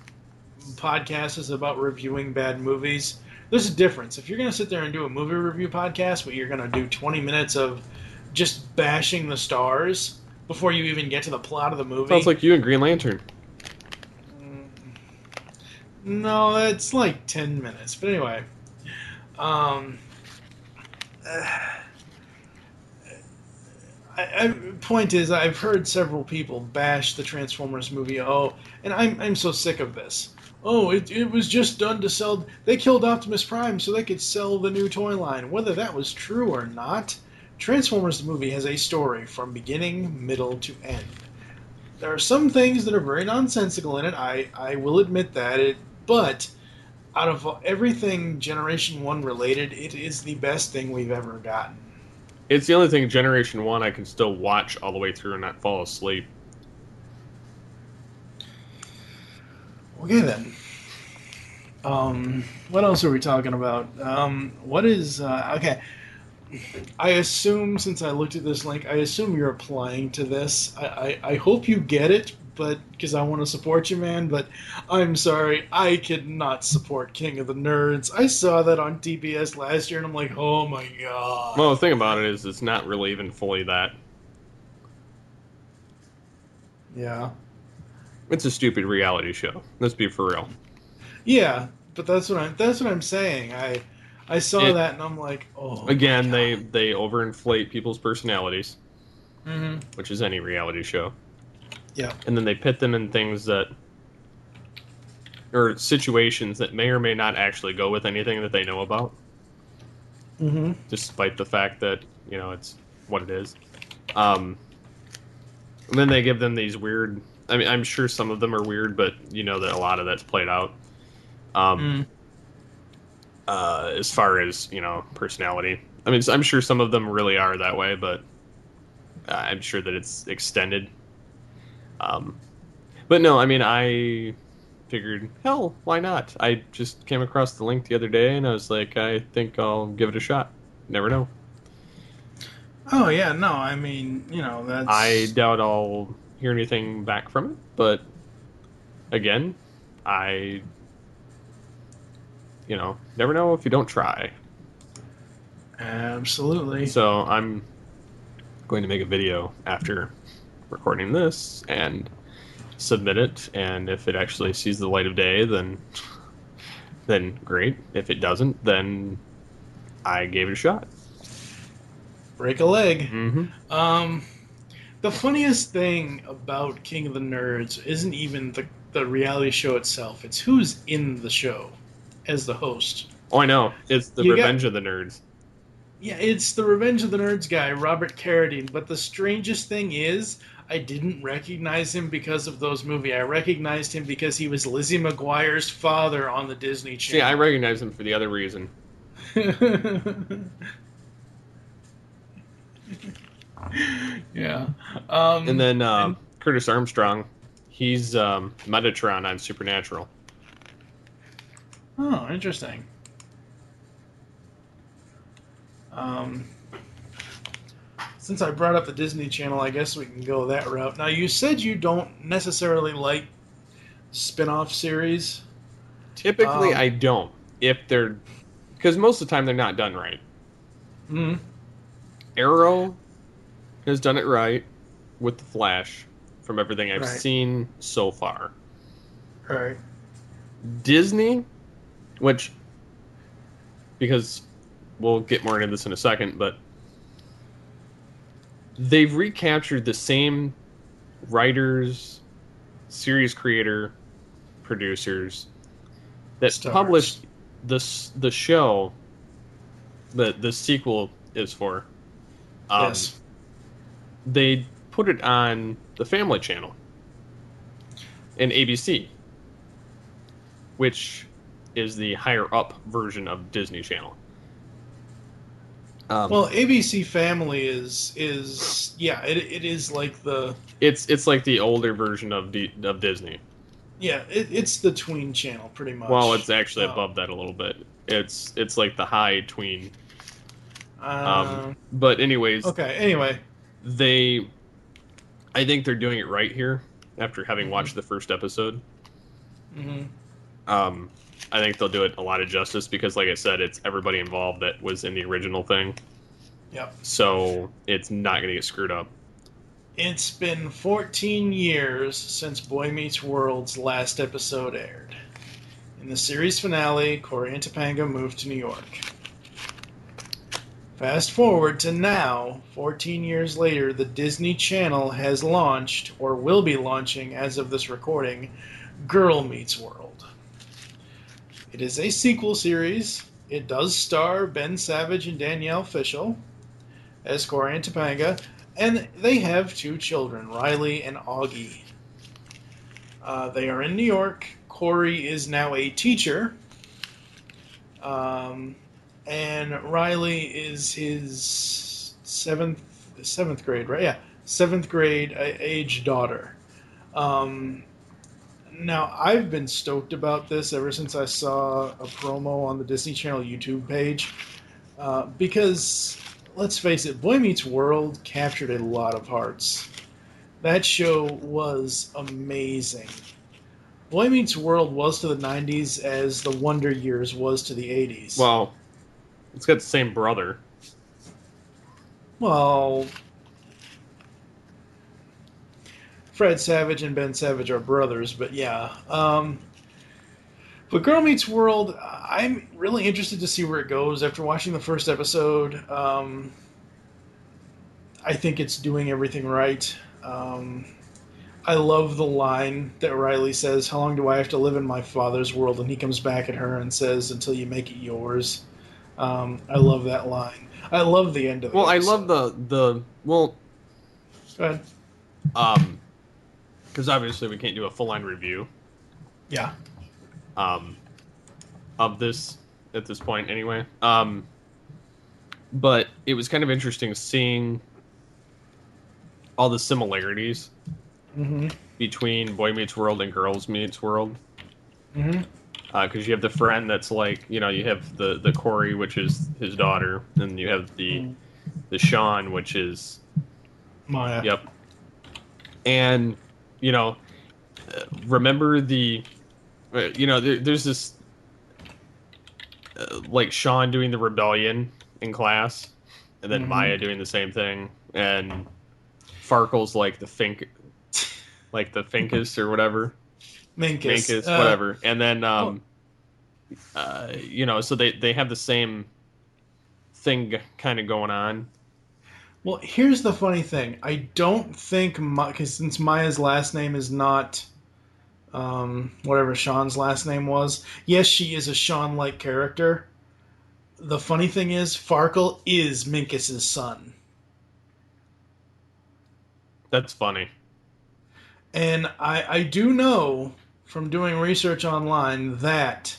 Speaker 4: podcast is about reviewing bad movies. There's a difference. If you're going to sit there and do a movie review podcast, but you're going to do 20 minutes of just bashing the stars before you even get to the plot of the movie.
Speaker 3: Sounds like you and Green Lantern.
Speaker 4: No, it's like 10 minutes. But anyway. Point is, I've heard several people bash the Transformers movie. Oh, and I'm so sick of this. Oh, it was just done to sell. They killed Optimus Prime so they could sell the new toy line. Whether that was true or not, Transformers the movie has a story from beginning, middle to end. There are some things that are very nonsensical in it. I will admit that. But out of everything Generation 1 related, it is the best thing we've ever gotten.
Speaker 3: It's the only thing Generation 1 I can still watch all the way through and not fall asleep.
Speaker 4: Okay, then. What else are we talking about? What is... okay. I assume, since I looked at this link, I assume you're applying to this. I hope you get it, but because I want to support you, man, but I'm sorry, I could not support King of the Nerds. I saw that on TBS last year, and I'm like, oh my god.
Speaker 3: Well, the thing about it is it's not really even fully that.
Speaker 4: Yeah.
Speaker 3: It's a stupid reality show. Let's be for real.
Speaker 4: Yeah, but that's what I'm saying. I saw that, and I'm like, oh.
Speaker 3: Again, they overinflate people's personalities,
Speaker 4: Mm-hmm.
Speaker 3: which is any reality show.
Speaker 4: Yeah.
Speaker 3: And then they pit them in things that, or situations that may or may not actually go with anything that they know about.
Speaker 4: Mm-hmm.
Speaker 3: Despite the fact that, you know, it's what it is. And then they give them these weird, I mean, I'm sure some of them are weird, but you know that a lot of that's played out. As far as, you know, personality. I mean, I'm sure some of them really are that way, but I'm sure that it's extended. But no, I mean, I figured, hell, why not? I just came across the link the other day, and I was like, I think I'll give it a shot. Never know.
Speaker 4: Oh, yeah, no, I mean, you know, that's...
Speaker 3: I doubt I'll hear anything back from it, but again, you know, never know if you don't try.
Speaker 4: Absolutely.
Speaker 3: So I'm going to make a video after recording this and submit it, and if it actually sees the light of day, then great. If it doesn't, then I gave it a shot.
Speaker 4: break a leg.
Speaker 3: Mm-hmm.
Speaker 4: The funniest thing about King of the Nerds isn't even the reality show itself. It's who's in the show as the host.
Speaker 3: Oh, I know. It's the
Speaker 4: You got
Speaker 3: Revenge of the Nerds.
Speaker 4: Yeah, it's the Revenge of the Nerds guy, Robert Carradine. But the strangest thing is, I didn't recognize him because of those movies. I recognized him because he was Lizzie McGuire's father on the Disney
Speaker 3: See, I
Speaker 4: Channel.
Speaker 3: recognize him for the other reason.
Speaker 4: Yeah.
Speaker 3: And then
Speaker 4: And
Speaker 3: Curtis Armstrong, he's Metatron on Supernatural.
Speaker 4: oh, interesting. Um, since I brought up the Disney Channel, I guess we can go that route. Now, you said you don't necessarily like spin-off series.
Speaker 3: Typically, I don't. If they're... Because most of the time, they're not done right.
Speaker 4: Hmm.
Speaker 3: Arrow has done it right with The Flash, from everything I've
Speaker 4: Right.
Speaker 3: seen so far.
Speaker 4: Right.
Speaker 3: Disney, which... Because we'll get more into this in a second, but... They've recaptured the same writers, series creator, producers that
Speaker 4: Stars.
Speaker 3: published the show that the sequel is for.
Speaker 4: Yes.
Speaker 3: They put it on the Family Channel and ABC, which is the higher up version of Disney Channel.
Speaker 4: Well, ABC Family is yeah, it is like the
Speaker 3: it's like the older version of Disney.
Speaker 4: yeah, it's the tween channel pretty much.
Speaker 3: Well, it's actually
Speaker 4: Oh.
Speaker 3: above that a little bit. It's like the high tween.
Speaker 4: Uh,
Speaker 3: But anyways,
Speaker 4: okay. Anyway,
Speaker 3: I think they're doing it right here after having watched the first episode.
Speaker 4: hmm
Speaker 3: I think they'll do it a lot of justice because, like I said, it's everybody involved that was in the original thing.
Speaker 4: yep.
Speaker 3: So it's not going to get screwed up.
Speaker 4: It's been 14 years since Boy Meets World's last episode aired. In the series finale, Corey and Topanga moved to New York. Fast forward to now, 14 years later, the Disney Channel has launched, or will be launching as of this recording, Girl Meets World. It is a sequel series. It does star Ben Savage and Danielle Fishel as Corey and Topanga, and they have two children, Riley and Augie. They are in New York. Corey is now a teacher, and Riley is his seventh grade, right? Yeah, seventh grade age daughter. Now, I've been stoked about this ever since I saw a promo on the Disney Channel YouTube page, because, let's face it, Boy Meets World captured a lot of hearts. That show was amazing. Boy Meets World was to the 90s as the Wonder Years was to the 80s.
Speaker 3: Well, it's got the same brother.
Speaker 4: Well, Fred Savage and Ben Savage are brothers, but yeah. But Girl Meets World, I'm really interested to see where it goes. After watching the first episode, I think it's doing everything right. I love the line that Riley says, "How long do I have to live in my father's world?" And he comes back at her and says, "Until you make it yours." I love that line. I love the end of it.
Speaker 3: Well, I love the well,
Speaker 4: Go ahead.
Speaker 3: because obviously we can't do a full-on review
Speaker 4: Yeah.
Speaker 3: of this at this point anyway. But it was kind of interesting seeing all the similarities between Boy Meets World and Girls Meets World. Because you have the friend that's like, you have the Corey, which is his daughter, and you have the Sean, which is
Speaker 4: Maya.
Speaker 3: Yep. And remember there's this like Sean doing the rebellion in class, and then Maya doing the same thing, and Farkle's like the Finkus or whatever.
Speaker 4: Minkus.
Speaker 3: Whatever. And then so they have the same thing kind of going on.
Speaker 4: Well, here's the funny thing. I don't think, because since Maya's last name is not whatever Sean's last name was, yes, she is a Sean-like character. The funny thing is, Farkle is Minkus's son.
Speaker 3: That's funny.
Speaker 4: And I do know from doing research online that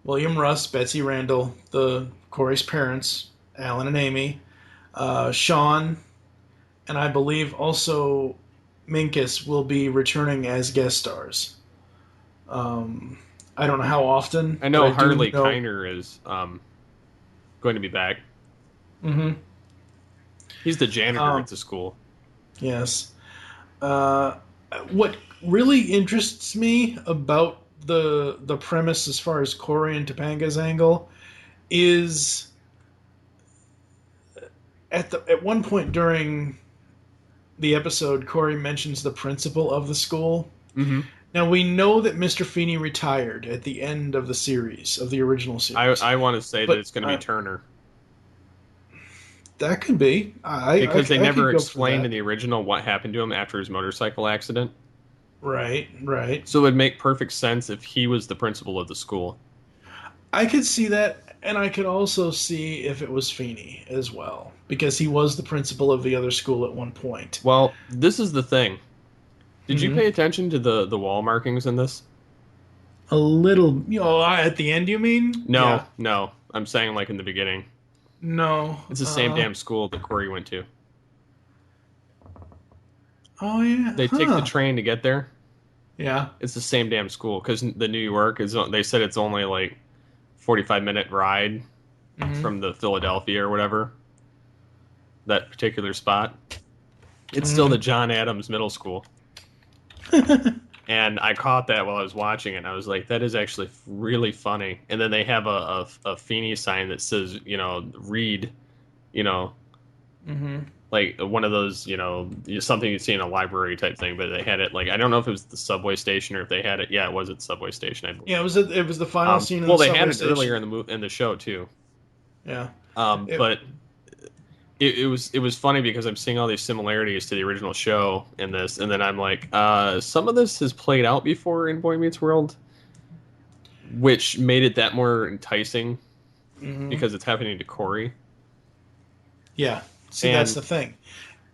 Speaker 4: William Russ, Betsy Randall, Corey's parents, Alan and Amy, Sean, and I believe also Minkus will be returning as guest stars. I don't know how often.
Speaker 3: I know
Speaker 4: but I do
Speaker 3: Harley
Speaker 4: know.
Speaker 3: Kiner is going to be back.
Speaker 4: Mm-hmm.
Speaker 3: He's the janitor at the school.
Speaker 4: Yes. What really interests me about the premise as far as Corey and Topanga's angle is at one point during the episode, Corey mentions the principal of the school.
Speaker 3: Mm-hmm.
Speaker 4: Now we know that Mr. Feeney retired at the end of the series, of the original series.
Speaker 3: I want to say that it's going to be Turner.
Speaker 4: That could be.
Speaker 3: Because they never
Speaker 4: could go for
Speaker 3: explained
Speaker 4: that.
Speaker 3: in the original what happened to him after his motorcycle accident.
Speaker 4: Right.
Speaker 3: So it would make perfect sense if he was the principal of the school.
Speaker 4: I could see that, and I could also see if it was Feeney as well, because he was the principal of the other school at one point.
Speaker 3: Well, this is the thing. Did you pay attention to the wall markings in this?
Speaker 4: A little, at the end, you mean?
Speaker 3: No,
Speaker 4: Yeah.
Speaker 3: I'm saying like in the beginning.
Speaker 4: No.
Speaker 3: It's the same damn school that Corey went to.
Speaker 4: Oh, yeah.
Speaker 3: They take the train to get there.
Speaker 4: Yeah.
Speaker 3: It's the same damn school because the New York is. They said it's only like 45-minute ride from the Philadelphia or whatever. That particular spot. It's still the John Adams Middle School. And I caught that while I was watching it. And I was like, that is actually really funny. And then they have a Feeney sign that says, read, like one of those, something you see in a library type thing. But they had it like, I don't know if it was the subway station or if they had it. Yeah, it was at the subway station, I believe.
Speaker 4: Yeah, it was the final scene of
Speaker 3: well,
Speaker 4: the
Speaker 3: they
Speaker 4: subway
Speaker 3: had it
Speaker 4: station.
Speaker 3: earlier in the show, too.
Speaker 4: Yeah.
Speaker 3: But it was funny because I'm seeing all these similarities to the original show in this, and then I'm like, some of this has played out before in Boy Meets World, which made it that more enticing because it's happening to Corey.
Speaker 4: Yeah. See, that's the thing.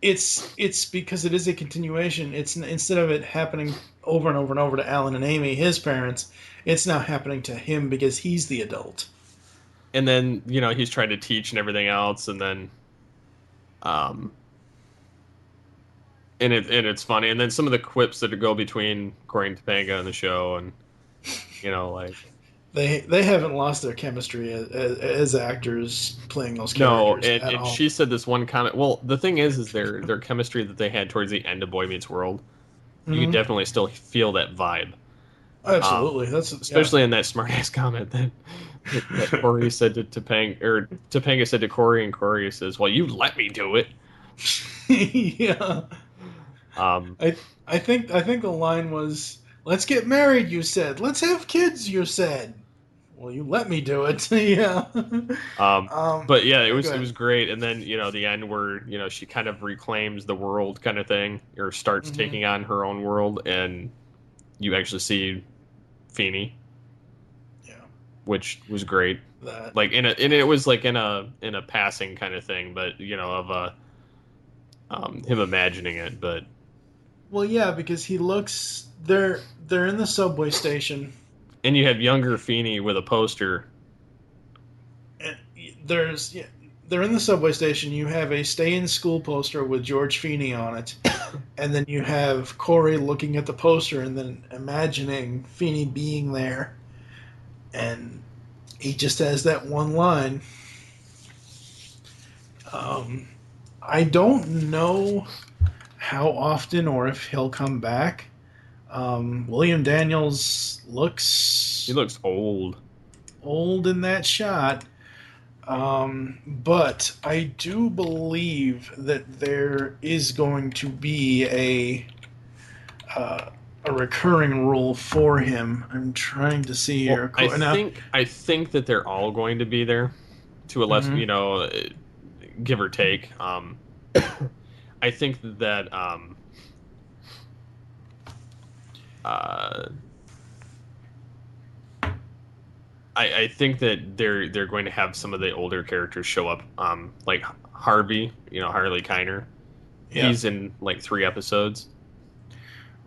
Speaker 4: It's because it is a continuation. It's instead of it happening over and over and over to Alan and Amy, his parents, it's now happening to him because he's the adult.
Speaker 3: And then he's trying to teach and everything else, and then. And it's funny, and then some of the quips that go between Corey and Topanga in the show, and like
Speaker 4: they haven't lost their chemistry as actors playing those characters.
Speaker 3: No, and she said this one comment. Well, the thing is their chemistry that they had towards the end of Boy Meets World. You can definitely still feel that vibe.
Speaker 4: Absolutely, that's
Speaker 3: especially in that smartass comment that Corey said to Topanga, or Topanga said to Corey, and Corey says, "Well, you let me do it."
Speaker 4: Yeah. I think the line was, "Let's get married," you said. "Let's have kids," you said. Well, you let me do it. Yeah.
Speaker 3: But yeah, it was great. And then the end where she kind of reclaims the world kind of thing, or starts taking on her own world, and you actually see Feeney.
Speaker 4: Yeah.
Speaker 3: Which was great. Like it was like in a passing kind of thing, but of him imagining it, but.
Speaker 4: Well, yeah, because he looks. They're in the subway station.
Speaker 3: And you have younger Feeney with a poster.
Speaker 4: And they're in the subway station. You have a stay in school poster with George Feeney on it. And then you have Corey looking at the poster and then imagining Feeney being there. And he just has that one line. I don't know how often or if he'll come back. William Daniels looks...
Speaker 3: He looks old.
Speaker 4: Old in that shot. But I do believe that there is going to be a recurring role for him. I'm trying to see here.
Speaker 3: I think that they're all going to be there to a less, give or take. I think that I think that they're going to have some of the older characters show up, like Harvey, Harley Kiner.
Speaker 4: Yeah.
Speaker 3: He's in like 3 episodes.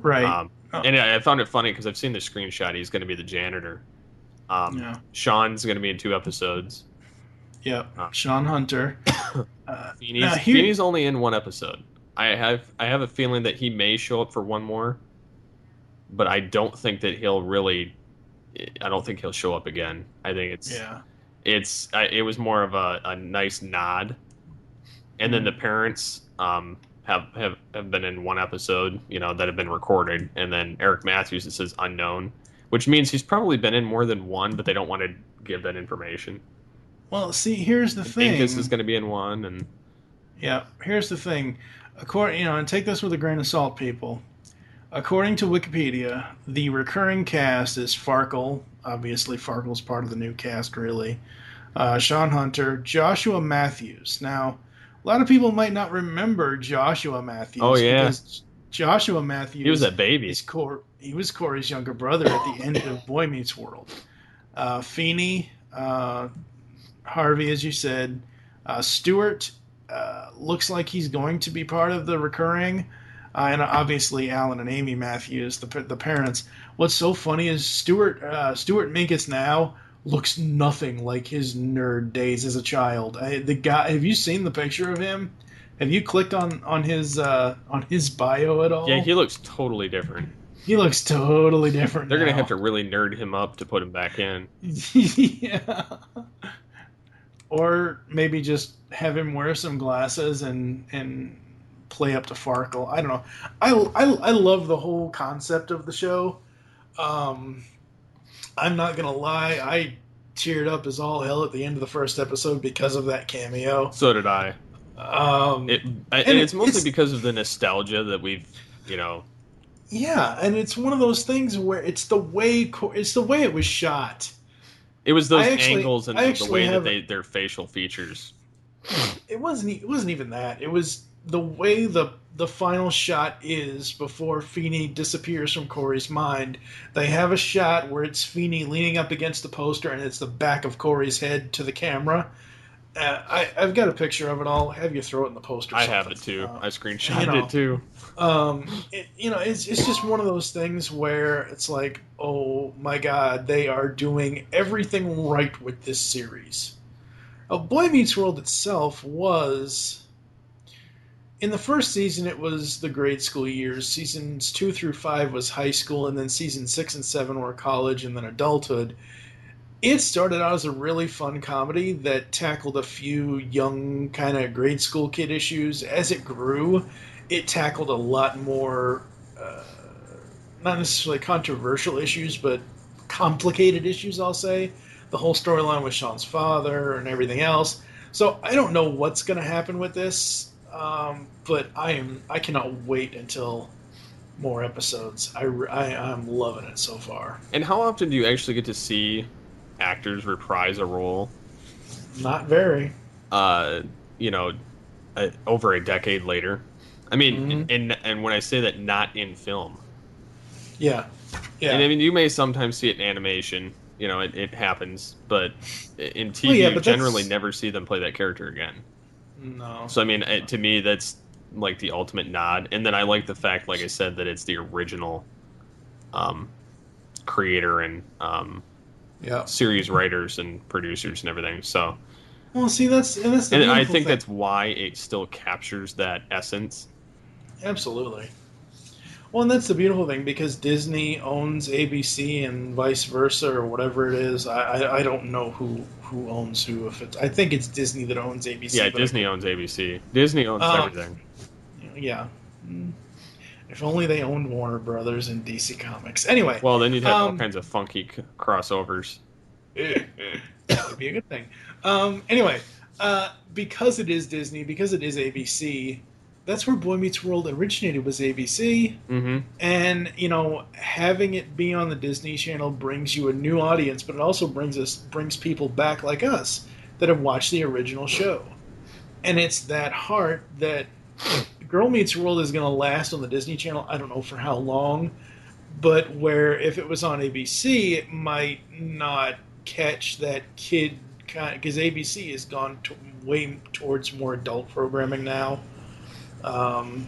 Speaker 4: Right. Oh,
Speaker 3: And I found it funny because I've seen the screenshot. He's going to be the janitor.
Speaker 4: yeah.
Speaker 3: Sean's going to be in 2 episodes.
Speaker 4: Yep.
Speaker 3: Uh,
Speaker 4: Sean Hunter.
Speaker 3: Feeney's only in 1 episode. I have a feeling that he may show up for one more, but I don't think that he'll really. I don't think he'll show up again. I think it was more of a nice nod, and then the parents have been in 1 episode, that have been recorded, and then Eric Matthews, it says unknown, which means he's probably been in more than one, but they don't want to give that information.
Speaker 4: Well, see, here's the thing.
Speaker 3: Incus is going to be in one, and
Speaker 4: yeah, here's the thing. And take this with a grain of salt, people. According to Wikipedia, the recurring cast is Farkle. Obviously, Farkle's part of the new cast, really. Sean Hunter, Joshua Matthews. Now, a lot of people might not remember Joshua Matthews.
Speaker 3: Oh, yeah.
Speaker 4: Because Joshua Matthews...
Speaker 3: He was that baby.
Speaker 4: He was Corey's younger brother at the end of Boy Meets World. Feeney, Harvey, as you said. Stewart looks like he's going to be part of the recurring. And obviously Alan and Amy Matthews, the parents. What's so funny is Stuart Minkus now looks nothing like his nerd days as a child. The guy, have you seen the picture of him? Have you clicked on his bio at all?
Speaker 3: Yeah, he looks totally different.
Speaker 4: He looks totally different.
Speaker 3: They're going to have to really nerd him up to put him back in.
Speaker 4: Yeah. Or maybe just have him wear some glasses and play up to Farkle. I don't know. I love the whole concept of the show. I'm not gonna lie, I teared up as all hell at the end of the first episode because of that cameo.
Speaker 3: So did I. It's mostly because of the nostalgia that we've,
Speaker 4: Yeah, and it's one of those things where it's the way it was shot.
Speaker 3: It was those angles and the way that their facial features.
Speaker 4: It wasn't even that. It was the way the final shot is before Feeney disappears from Corey's mind. They have a shot where it's Feeney leaning up against the poster, and it's the back of Corey's head to the camera. I've got a picture of it. I'll have you throw it in the poster.
Speaker 3: I have it too. I screenshotted it too.
Speaker 4: It's just one of those things where it's like, oh my God, they are doing everything right with this series. Boy Meets World itself was, in the first season, it was the grade school years. Seasons 2 through 5 was high school, and then seasons 6 and 7 were college, and then adulthood. It started out as a really fun comedy that tackled a few young kind of grade school kid issues. As it grew, it tackled a lot more, not necessarily controversial issues, but complicated issues, I'll say. The whole storyline with Sean's father and everything else. So I don't know what's going to happen with this, but I cannot wait until more episodes. I'm loving it so far.
Speaker 3: And how often do you actually get to see actors reprise a role?
Speaker 4: Not very.
Speaker 3: Over a decade later. I mean, and when I say that, not in film.
Speaker 4: Yeah.
Speaker 3: And I mean, you may sometimes see it in animation. It happens, but in TV, you generally never see them play that character again.
Speaker 4: No.
Speaker 3: So I mean, to me, that's like the ultimate nod. And then I like the fact, like I said, that it's the original creator and series writers and producers and everything. So,
Speaker 4: well, see, that's the beautiful
Speaker 3: and I think
Speaker 4: thing.
Speaker 3: that's why it still captures that essence.
Speaker 4: Absolutely. Well, and that's the beautiful thing, because Disney owns ABC and vice versa, or whatever it is. I don't know who owns who. I think it's Disney that owns ABC.
Speaker 3: Yeah, Disney owns ABC. Disney owns everything.
Speaker 4: Yeah. If only they owned Warner Brothers and DC Comics. Anyway.
Speaker 3: Well, then you'd have all kinds of funky crossovers.
Speaker 4: That would be a good thing. Anyway, because it is Disney, because it is ABC, that's where Boy Meets World originated, was ABC.
Speaker 3: Mm-hmm.
Speaker 4: And, having it be on the Disney Channel brings you a new audience, but it also brings people back like us that have watched the original show. And it's that heart that Girl Meets World is going to last on the Disney Channel. I don't know for how long, but where if it was on ABC, it might not catch that kid kind because ABC has gone way towards more adult programming now. Um,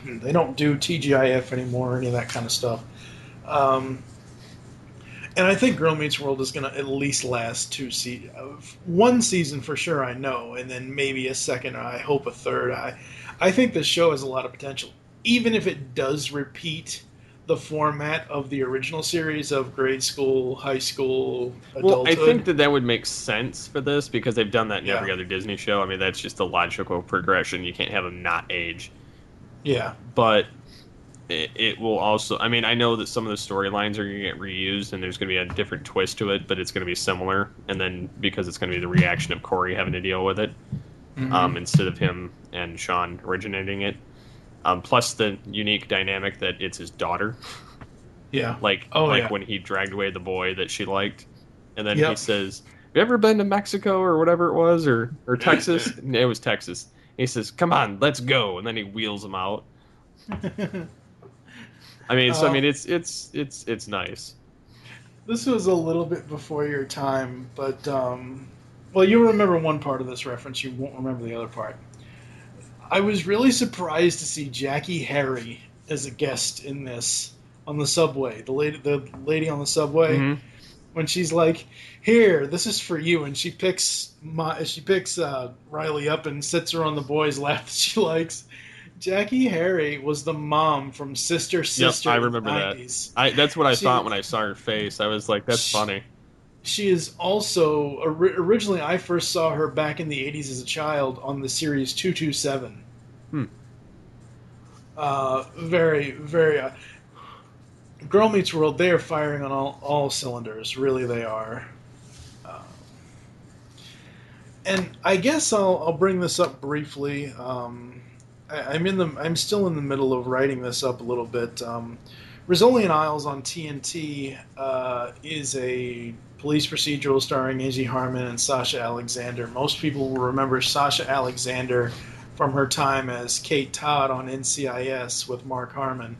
Speaker 4: they don't do TGIF anymore, or any of that kind of stuff. Um, and I think Girl Meets World is going to at least last one season for sure. I know, and then maybe a second. I hope a third. I think the show has a lot of potential, even if it does repeat the format of the original series of grade school, high school,
Speaker 3: Well, I
Speaker 4: adulthood.
Speaker 3: think that would make sense for this because they've done that in every
Speaker 4: Yeah.
Speaker 3: other Disney show. I mean, that's just a logical progression. You can't have them not age.
Speaker 4: Yeah,
Speaker 3: But it will also. I mean, I know that some of the storylines are going to get reused, and there's going to be a different twist to it, but it's going to be similar. And then because it's going to be the reaction of Corey having to deal with it, instead of him and Sean originating it. Plus the unique dynamic that it's his daughter.
Speaker 4: yeah.
Speaker 3: Like
Speaker 4: Oh, yeah.
Speaker 3: when he dragged away the boy that she liked, and then
Speaker 4: Yep.
Speaker 3: he says, "Have you ever been to Mexico or whatever it was, or Texas?" It was Texas. He says, "Come on, let's go," and then he wheels him out. I mean, so I mean, it's nice.
Speaker 4: This was a little bit before your time, but well, you'll remember one part of this reference. You won't remember the other part. I was really surprised to see Jackie Harry as a guest in this on the subway. The lady on the subway
Speaker 3: Mhm.
Speaker 4: when she's like, "Here, this is for you," and she picks Riley up and sits her on the boy's lap that she likes. Jackie Harry was the mom from Sister Sister.
Speaker 3: Yep, I
Speaker 4: in the
Speaker 3: remember that.
Speaker 4: 90s.
Speaker 3: That's what I
Speaker 4: She-
Speaker 3: thought when I saw her face. I was like, "That's funny."
Speaker 4: She is also originally I first saw her back in the 80s as a child on the series 227.
Speaker 3: Hmm.
Speaker 4: Very, very. Girl Meets World, they are firing on all cylinders. Really, they are. And I guess I'll bring this up briefly. I'm still in the middle of writing this up a little bit. Rizzoli and Isles on TNT is a police procedural starring Angie Harmon and Sasha Alexander. Most people will remember Sasha Alexander from her time as Kate Todd on NCIS with Mark Harmon.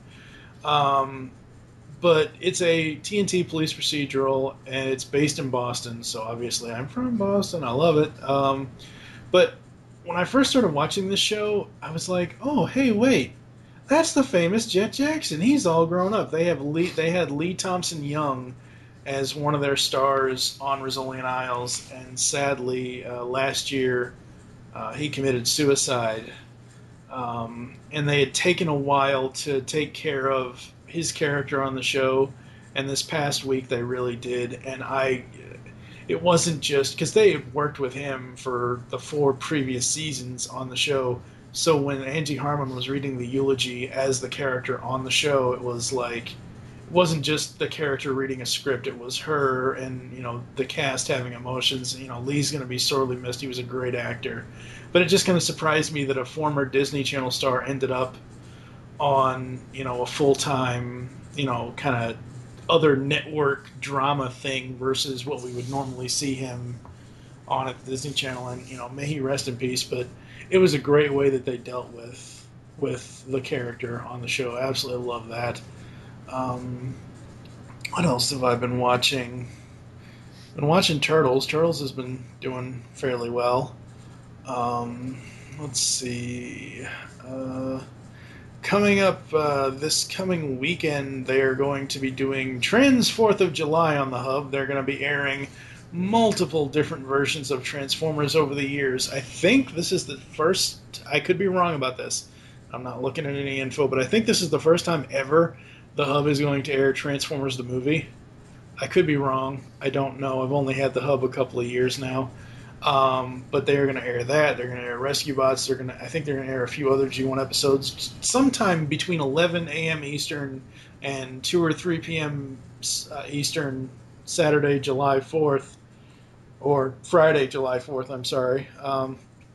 Speaker 4: But it's a TNT police procedural, and it's based in Boston, so obviously I'm from Boston. I love it. But when I first started watching this show, I was like, oh, hey, wait. That's the famous Jet Jackson. He's all grown up. They had Lee Thompson Young as one of their stars on Rizzoli and Isles, and sadly, last year he committed suicide. And they had taken a while to take care of his character on the show, and this past week they really did. And it wasn't just because they had worked with him for the 4 previous seasons on the show. So when Angie Harmon was reading the eulogy as the character on the show, it was like it wasn't just the character reading a script; it was her and the cast having emotions. Lee's going to be sorely missed. He was a great actor, but it just kind of surprised me that a former Disney Channel star ended up on a full-time kind of other network drama thing versus what we would normally see him on at the Disney Channel. And may he rest in peace. But it was a great way that they dealt with the character on the show. Absolutely love that. What else have I been watching? Been watching Turtles. Turtles has been doing fairly well. Let's see. Coming up this coming weekend, they are going to be doing Trans 4th of July on the Hub. They're going to be airing multiple different versions of Transformers over the years. I think this is the first... I could be wrong about this. I'm not looking at any info, but I think this is the first time ever the Hub is going to air Transformers the movie. I could be wrong. I don't know. I've only had the Hub a couple of years now. But they're going to air that. They're going to air Rescue Bots. I think they're going to air a few other G1 episodes sometime between 11 a.m. Eastern and 2 or 3 p.m. Eastern, Saturday, July 4th, or Friday, July 4th, I'm sorry.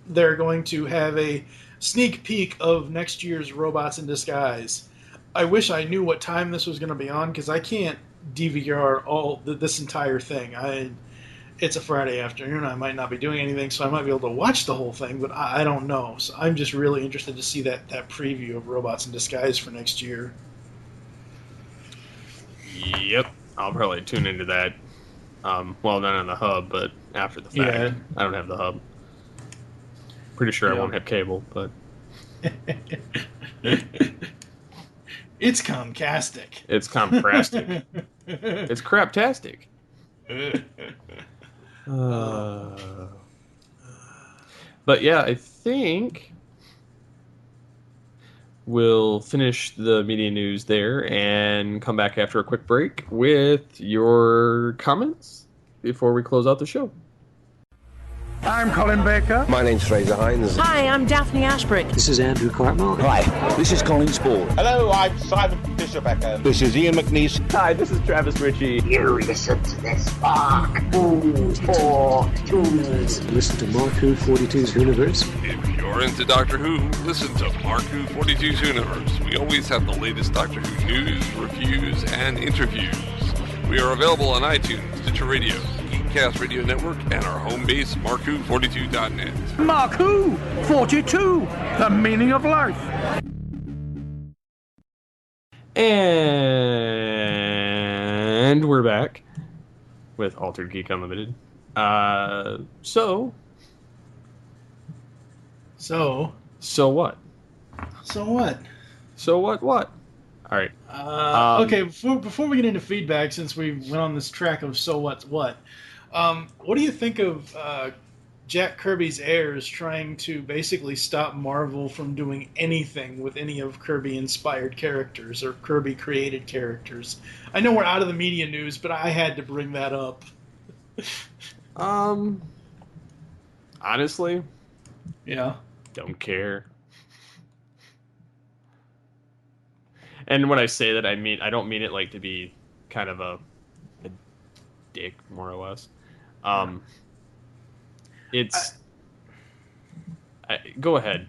Speaker 4: They're going to have a sneak peek of next year's Robots in Disguise. I wish I knew what time this was going to be on, because I can't DVR this entire thing. it's a Friday afternoon. I might not be doing anything, so I might be able to watch the whole thing, but I don't know. So I'm just really interested to see that preview of Robots in Disguise for next year.
Speaker 3: Yep, I'll probably tune into that. Well, not on the hub, but after the fact.
Speaker 4: Yeah.
Speaker 3: I don't have the hub. Pretty sure I won't have cable, but
Speaker 4: It's Comcastic.
Speaker 3: it's comprastic. It's craptastic. But yeah, I think we'll finish the media news there and come back after a quick break with your comments before we close out the show.
Speaker 5: I'm Colin Baker.
Speaker 6: My name's Fraser Hines.
Speaker 7: Hi, I'm Daphne Ashbrick.
Speaker 8: This is Andrew Cartmel.
Speaker 6: Hi, this is Colin Spall.
Speaker 9: Hello, I'm Simon Fisher-Becker.
Speaker 6: This is Ian McNeice.
Speaker 10: Hi, this is Travis Ritchie.
Speaker 11: You listen to this Mark Who 42.
Speaker 8: Listen to Mark Who 42's Universe.
Speaker 12: If you're into Doctor Who, listen to Mark Who 42's Universe. We always have the latest Doctor Who news, reviews, and interviews. We are available on iTunes, Stitcher Radio, Geekcast Radio Network, and our home base, MarkWho42.net.
Speaker 5: Mark Who 42, the meaning of life.
Speaker 3: And we're back with Altered Geek Unlimited. So what?
Speaker 4: So what?
Speaker 3: What? All right.
Speaker 4: Okay, before we get into feedback, since we went on this track of so what's what do you think of Jack Kirby's heirs trying to basically stop Marvel from doing anything with any of Kirby-inspired characters or Kirby-created characters? I know we're out of the media news, but I had to bring that up.
Speaker 3: Honestly,
Speaker 4: yeah,
Speaker 3: don't care. And when I say that, I don't mean it like to be kind of a dick, more or less. Go ahead.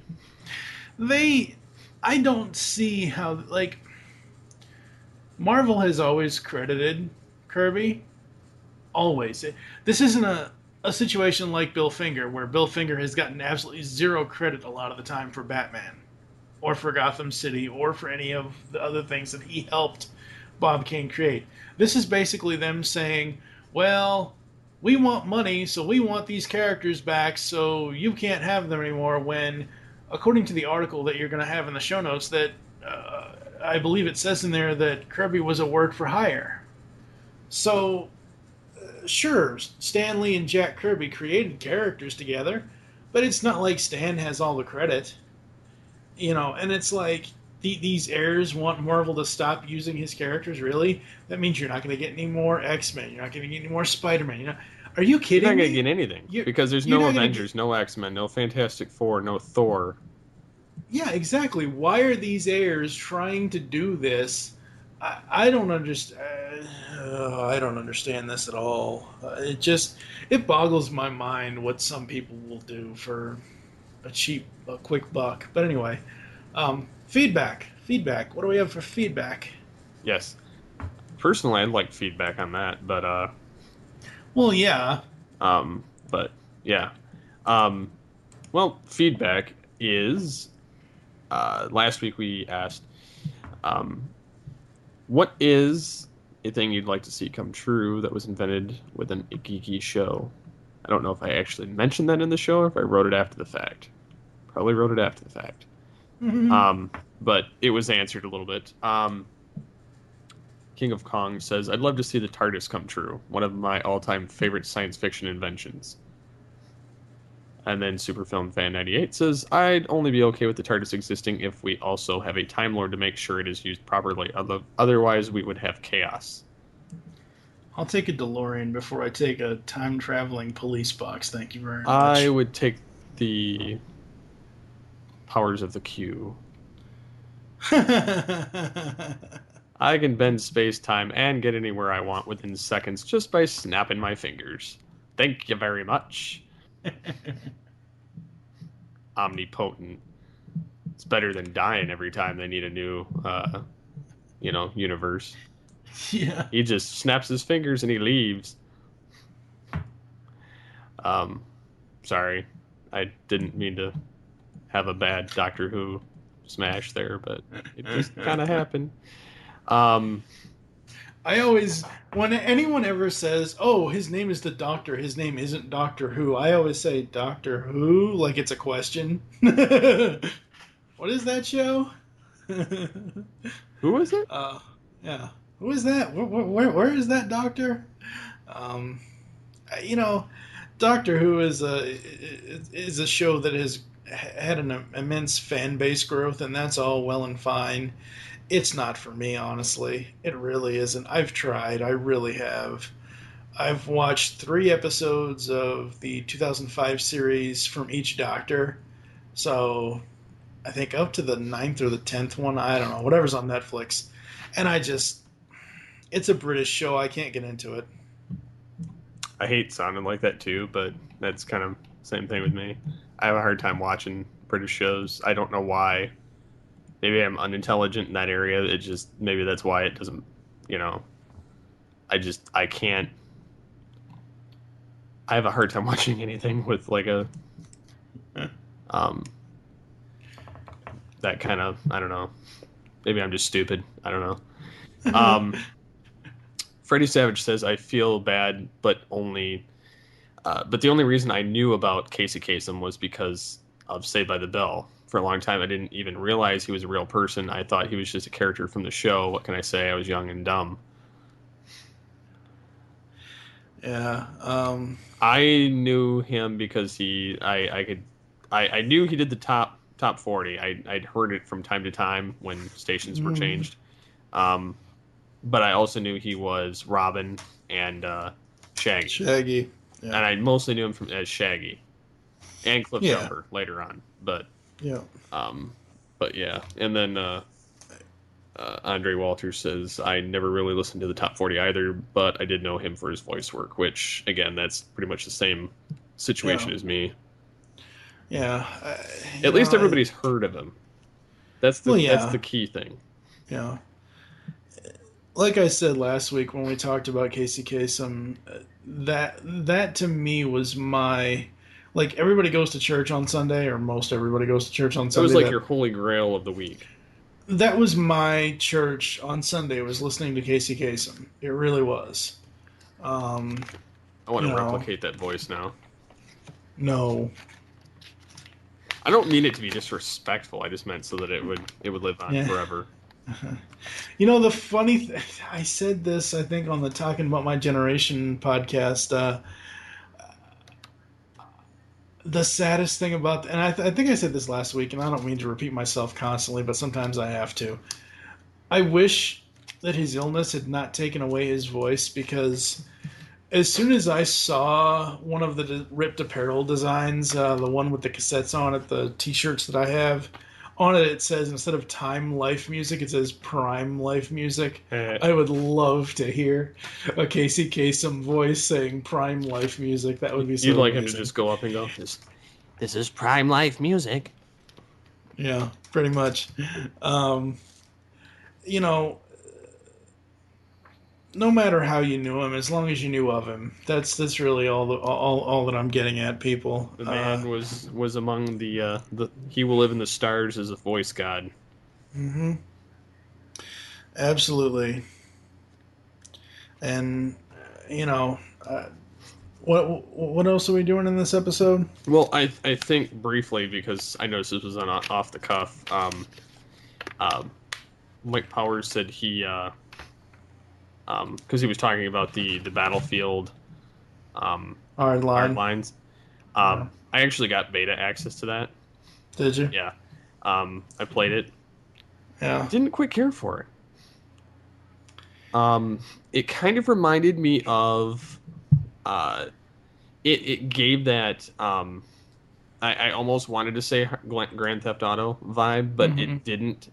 Speaker 4: I don't see how, like, Marvel has always credited Kirby. Always. This isn't a situation like Bill Finger, where Bill Finger has gotten absolutely zero credit a lot of the time for Batman, or for Gotham City, or for any of the other things that he helped Bob Kane create. This is basically them saying, well, we want money, so we want these characters back, so you can't have them anymore, when, according to the article that you're going to have in the show notes, that I believe it says in there that Kirby was a word for hire. So, sure, Stan Lee and Jack Kirby created characters together, but it's not like Stan has all the credit. You know, and it's like, these heirs want Marvel to stop using his characters, really? That means you're not going to get any more X-Men, you're not going to get any more Spider-Man, you know? Are you kidding me?
Speaker 3: You're not going to get anything, because there's no Avengers, no X-Men, no Fantastic Four, no Thor.
Speaker 4: Yeah, exactly. Why are these heirs trying to do this? I don't understand. I don't understand this at all. It boggles my mind what some people will do for a quick buck. But anyway, feedback. What do we have for feedback?
Speaker 3: Yes. Personally, I'd like feedback on that, but
Speaker 4: well, yeah.
Speaker 3: But yeah. Well, feedback is last week we asked what is a thing you'd like to see come true that was invented within a geeky show? I don't know if I actually mentioned that in the show or if I wrote it after the fact. Probably wrote it after the fact. Mm-hmm. But it was answered a little bit. King of Kong says, I'd love to see the TARDIS come true. One of my all-time favorite science fiction inventions. And then Superfilm Fan 98 says, I'd only be okay with the TARDIS existing if we also have a Time Lord to make sure it is used properly. Otherwise, we would have chaos.
Speaker 4: I'll take a DeLorean before I take a time-traveling police box. Thank you very much.
Speaker 3: I would take the powers of the Q. I can bend space-time and get anywhere I want within seconds just by snapping my fingers. Thank you very much. Omnipotent. It's better than dying every time they need a new, universe.
Speaker 4: Yeah.
Speaker 3: He just snaps his fingers and he leaves. Sorry, I didn't mean to have a bad Doctor Who smash there, but it just kind of happened.
Speaker 4: I always, when anyone ever says, "Oh, his name is the Doctor," his name isn't Doctor Who. I always say Doctor Who, like it's a question. What is that show?
Speaker 3: Who is it?
Speaker 4: Yeah, who is that? Where is that Doctor? You know, Doctor Who is a show that has had an immense fan base growth, and that's all well and fine. It's not for me, honestly. It really isn't. I've tried. I really have. I've watched 3 episodes of the 2005 series from each Doctor. So, I think up to the 9th or the 10th one. I don't know. Whatever's on Netflix. And it's a British show. I can't get into it.
Speaker 3: I hate sounding like that too, but that's kind of the same thing with me. I have a hard time watching British shows. I don't know why. Maybe I'm unintelligent in that area. It just, maybe that's why it doesn't, I can't. I have a hard time watching anything with like that kind of, I don't know. Maybe I'm just stupid. I don't know. Freddie Savage says, I feel bad, but the only reason I knew about Casey Kasem was because of Saved by the Bell. For a long time, I didn't even realize he was a real person. I thought he was just a character from the show. What can I say? I was young and dumb.
Speaker 4: Yeah.
Speaker 3: I knew him because I knew he did the top 40. I'd heard it from time to time when stations were changed. But I also knew he was Robin and Shaggy.
Speaker 4: Shaggy. Yeah.
Speaker 3: And I mostly knew him as Shaggy. And Cliff Jumper later on. But yeah. And then Andre Walters says, I never really listened to the top 40 either, but I did know him for his voice work, which, again, that's pretty much the same situation as me.
Speaker 4: Yeah.
Speaker 3: At least everybody's heard of him. That's the key thing.
Speaker 4: Yeah. Like I said last week when we talked about Casey Kasem, that to me was my... Like, everybody goes to church on Sunday, or most everybody goes to church on Sunday.
Speaker 3: It was like your holy grail of the week.
Speaker 4: That was my church on Sunday, was listening to Casey Kasem. It really was.
Speaker 3: I want to replicate that voice now.
Speaker 4: No.
Speaker 3: I don't mean it to be disrespectful. I just meant so that it would live on forever.
Speaker 4: The funny thing, I said this, I think, on the Talking About My Generation podcast, the saddest thing about, and I think I said this last week, and I don't mean to repeat myself constantly, but sometimes I have to. I wish that his illness had not taken away his voice, because as soon as I saw one of the ripped apparel designs, the one with the cassettes on it, the t-shirts that I have, on it says, instead of Time Life Music, it says Prime Life Music. I would love to hear a Casey Kasem voice saying Prime Life Music. That would be so
Speaker 3: You'd like
Speaker 4: amazing.
Speaker 3: him to just go up and go, this is Prime Life Music.
Speaker 4: Yeah, pretty much. No matter how you knew him, as long as you knew of him, that's really all that I'm getting at, people.
Speaker 3: The man was among the he will live in the stars as a voice god.
Speaker 4: Mm-hmm. Absolutely. And what else are we doing in this episode?
Speaker 3: Well, I think briefly, because I noticed this was off the cuff. Mike Powers said he. Because he was talking about the Battlefield
Speaker 4: hard
Speaker 3: lines. I actually got beta access to that.
Speaker 4: Did you?
Speaker 3: Yeah. I played it.
Speaker 4: Yeah.
Speaker 3: Didn't quite care for it. It kind of reminded me of it gave that I almost wanted to say Grand Theft Auto vibe, but it didn't.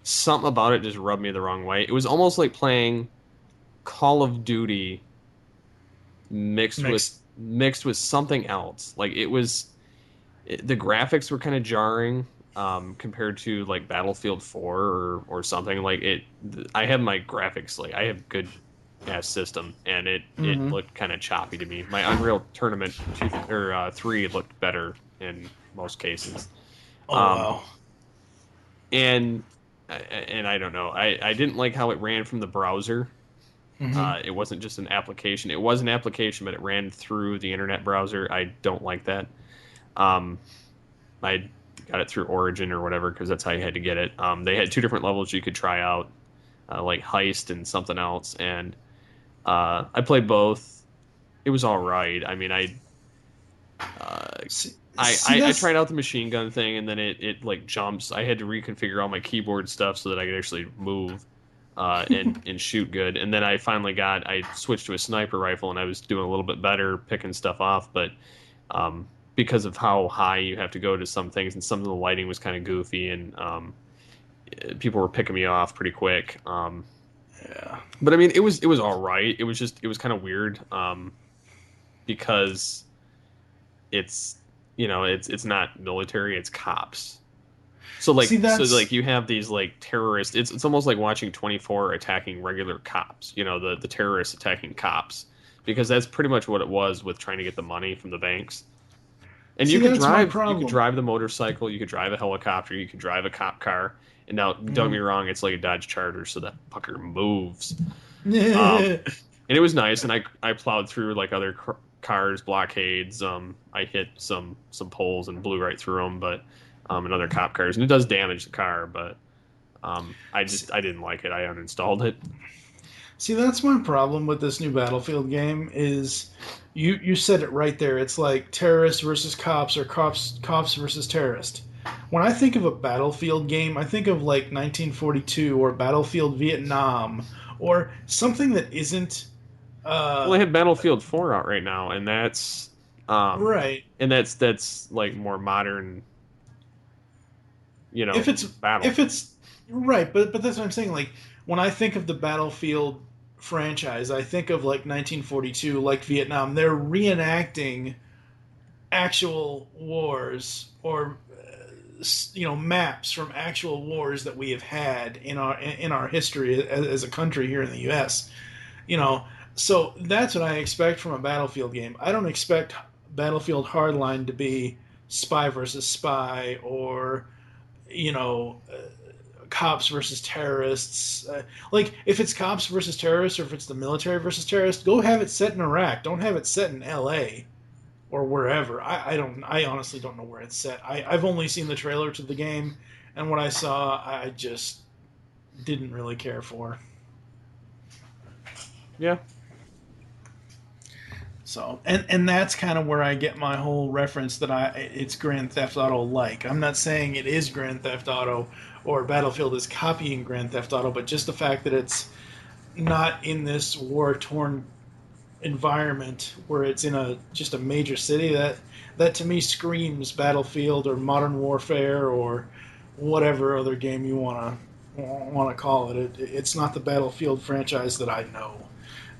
Speaker 3: Something about it just rubbed me the wrong way. It was almost like playing Call of Duty mixed with something else. Like the graphics were kind of jarring compared to like Battlefield 4 or something like it. I have my graphics, like I have good ass system, and it looked kind of choppy to me. My Unreal Tournament 3 looked better in most cases.
Speaker 4: Wow.
Speaker 3: And I don't know. I didn't like how it ran from the browser. It wasn't just an application. It was an application, but it ran through the internet browser. I don't like that. I got it through Origin or whatever because that's how you had to get it. They had 2 different levels you could try out, like Heist and something else, and I played both. It was all right. I mean, I tried out the machine gun thing, and then it like jumps. I had to reconfigure all my keyboard stuff so that I could actually move and shoot good. And then I switched to a sniper rifle, and I was doing a little bit better picking stuff off. But because of how high you have to go to some things, and some of the lighting was kind of goofy, and people were picking me off pretty quick.
Speaker 4: Yeah.
Speaker 3: But I mean, it was all right. It was kind of weird because it's not military, it's cops. So like you have these like terrorists. It's almost like watching 24 attacking regular cops. The terrorists attacking cops, because that's pretty much what it was with trying to get the money from the banks. And you could drive the motorcycle, you could drive a helicopter, you could drive a cop car. And now, don't get me wrong, it's like a Dodge Charger, so that fucker moves. And it was nice, and I plowed through like other cars, blockades. I hit some poles and blew right through them, but and other cop cars, and it does damage the car. But I didn't like it. I uninstalled it.
Speaker 4: See, that's my problem with this new Battlefield game. Is you said it right there. It's like terrorists versus cops, or cops versus terrorists. When I think of a Battlefield game, I think of like 1942 or Battlefield Vietnam or something that isn't.
Speaker 3: Well, they have Battlefield 4 out right now, and that's
Speaker 4: right.
Speaker 3: And that's like more modern. If it's
Speaker 4: right, but that's what I'm saying. Like when I think of the Battlefield franchise, I think of like 1942, like Vietnam. They're reenacting actual wars or maps from actual wars that we have had in our history as a country here in the U.S. So that's what I expect from a Battlefield game. I don't expect Battlefield Hardline to be spy versus spy or cops versus terrorists. Like if it's cops versus terrorists, or if it's the military versus terrorists, go have it set in Iraq. Don't have it set in L.A. or wherever. I honestly don't know where it's set. I've only seen the trailer to the game, and what I saw, I just didn't really care for.
Speaker 3: Yeah.
Speaker 4: So, and that's kind of where I get my whole reference that it's Grand Theft Auto like. I'm not saying it is Grand Theft Auto or Battlefield is copying Grand Theft Auto, but just the fact that it's not in this war-torn environment where it's in just a major city, that to me screams Battlefield or Modern Warfare or whatever other game you want to call it. It's not the Battlefield franchise that I know.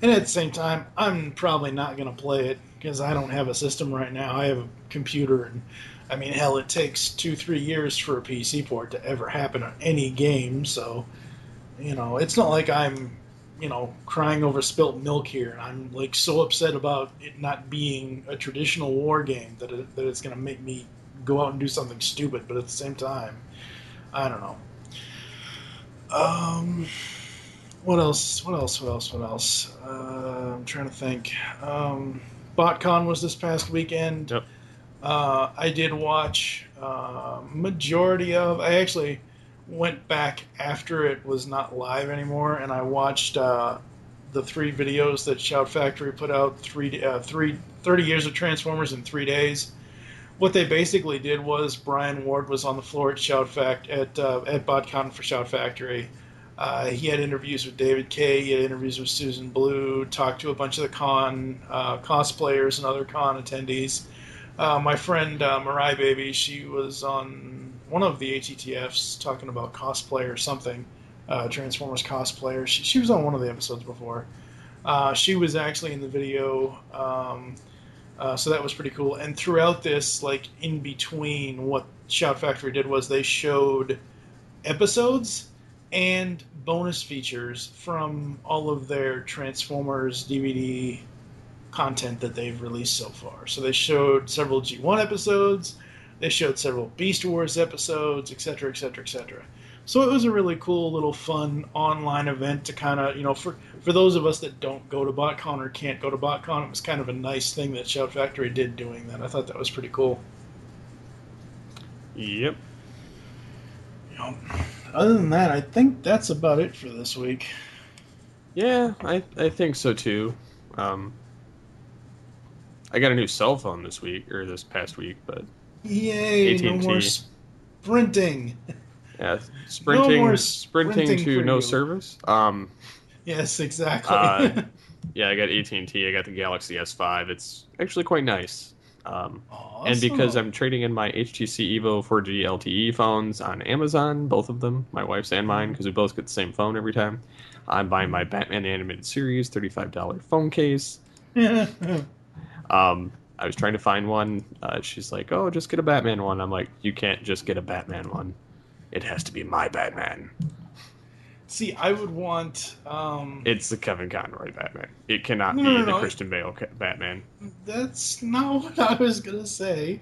Speaker 4: And at the same time, I'm probably not going to play it because I don't have a system right now. I have a computer, and I mean, hell, it takes 2-3 years for a PC port to ever happen on any game. So, it's not like I'm, crying over spilt milk here. I'm like so upset about it not being a traditional war game that it's going to make me go out and do something stupid. But at the same time, I don't know. What else? I'm trying to think. BotCon was this past weekend.
Speaker 3: Yep.
Speaker 4: I did watch majority of. I actually went back after it was not live anymore, and I watched the 3 videos that Shout Factory put out. 30 years of Transformers in 3 days. What they basically did was Brian Ward was on the floor at at BotCon for Shout Factory. He had interviews with David Kay, he had interviews with Susan Blue, talked to a bunch of the con cosplayers and other con attendees. My friend Mariah Baby, she was on one of the HETFs talking about cosplay or something, Transformers cosplayer. She was on one of the episodes before. She was actually in the video, so that was pretty cool. And throughout this, like in between, what Shout Factory did was they showed episodes. and bonus features from all of their Transformers DVD content that they've released so far. So they showed several G1 episodes, they showed several Beast Wars episodes, etc., etc., etc. So it was a really cool little fun online event to kind of, for those of us that don't go to BotCon or can't go to BotCon, it was kind of a nice thing that Shout Factory did doing that. I thought that was pretty cool.
Speaker 3: Yep.
Speaker 4: Other than that, I think that's about it for this week.
Speaker 3: Yeah, I think so too. I got a new cell phone this past week, but
Speaker 4: yay!
Speaker 3: AT&T.
Speaker 4: No more sprinting.
Speaker 3: Yeah,
Speaker 4: No more
Speaker 3: sprinting to no service.
Speaker 4: Yes, exactly.
Speaker 3: Yeah, I got AT&T. I got the Galaxy S5. It's actually quite nice.
Speaker 4: Awesome.
Speaker 3: And because I'm trading in my HTC Evo 4G LTE phones on Amazon, both of them, my wife's and mine, because we both get the same phone every time, I'm buying my Batman Animated Series $35 phone case. I was trying to find one. She's like, "Oh, just get a Batman one." I'm like, "You can't just get a Batman one. It has to be my Batman."
Speaker 4: See, I would want...
Speaker 3: It's the Kevin Conroy Batman. It cannot be the Christian Bale Batman.
Speaker 4: That's not what I was going to say.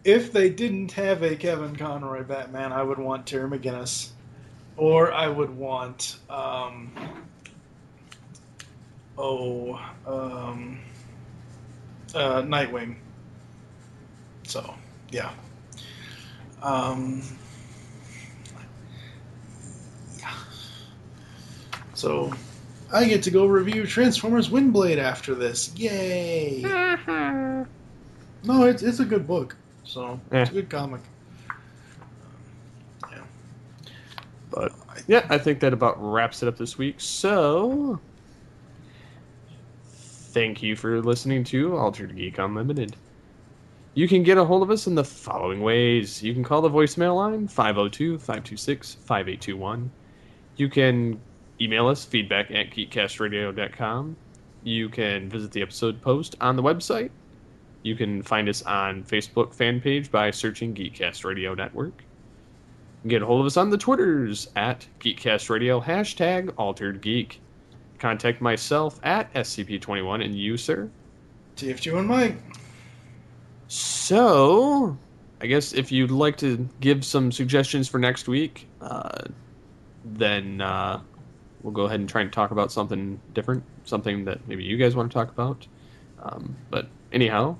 Speaker 4: If they didn't have a Kevin Conroy Batman, I would want Terry McGinnis. Or I would want... Nightwing. So, yeah. So, I get to go review Transformers Windblade after this. Yay! No, it's a good book. So, it's a good comic. Yeah.
Speaker 3: But, yeah, I think that about wraps it up this week. So, thank you for listening to Altered Geek Unlimited. You can get a hold of us in the following ways. You can call the voicemail line, 502-526-5821. You can email us, feedback@geekcastradio.com. You can visit the episode post on the website. You can find us on Facebook fan page by searching Geekcast Radio Network. You can get a hold of us on the Twitters at Geekcast Radio, #AlteredGeek. Contact myself at SCP21 and you, sir.
Speaker 4: TF2 and Mike.
Speaker 3: So, I guess if you'd like to give some suggestions for next week, then we'll go ahead and try and talk about something different, something that maybe you guys want to talk about. But anyhow,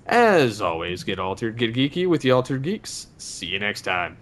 Speaker 3: as always, get altered, get geeky with the Altered Geeks. See you next time.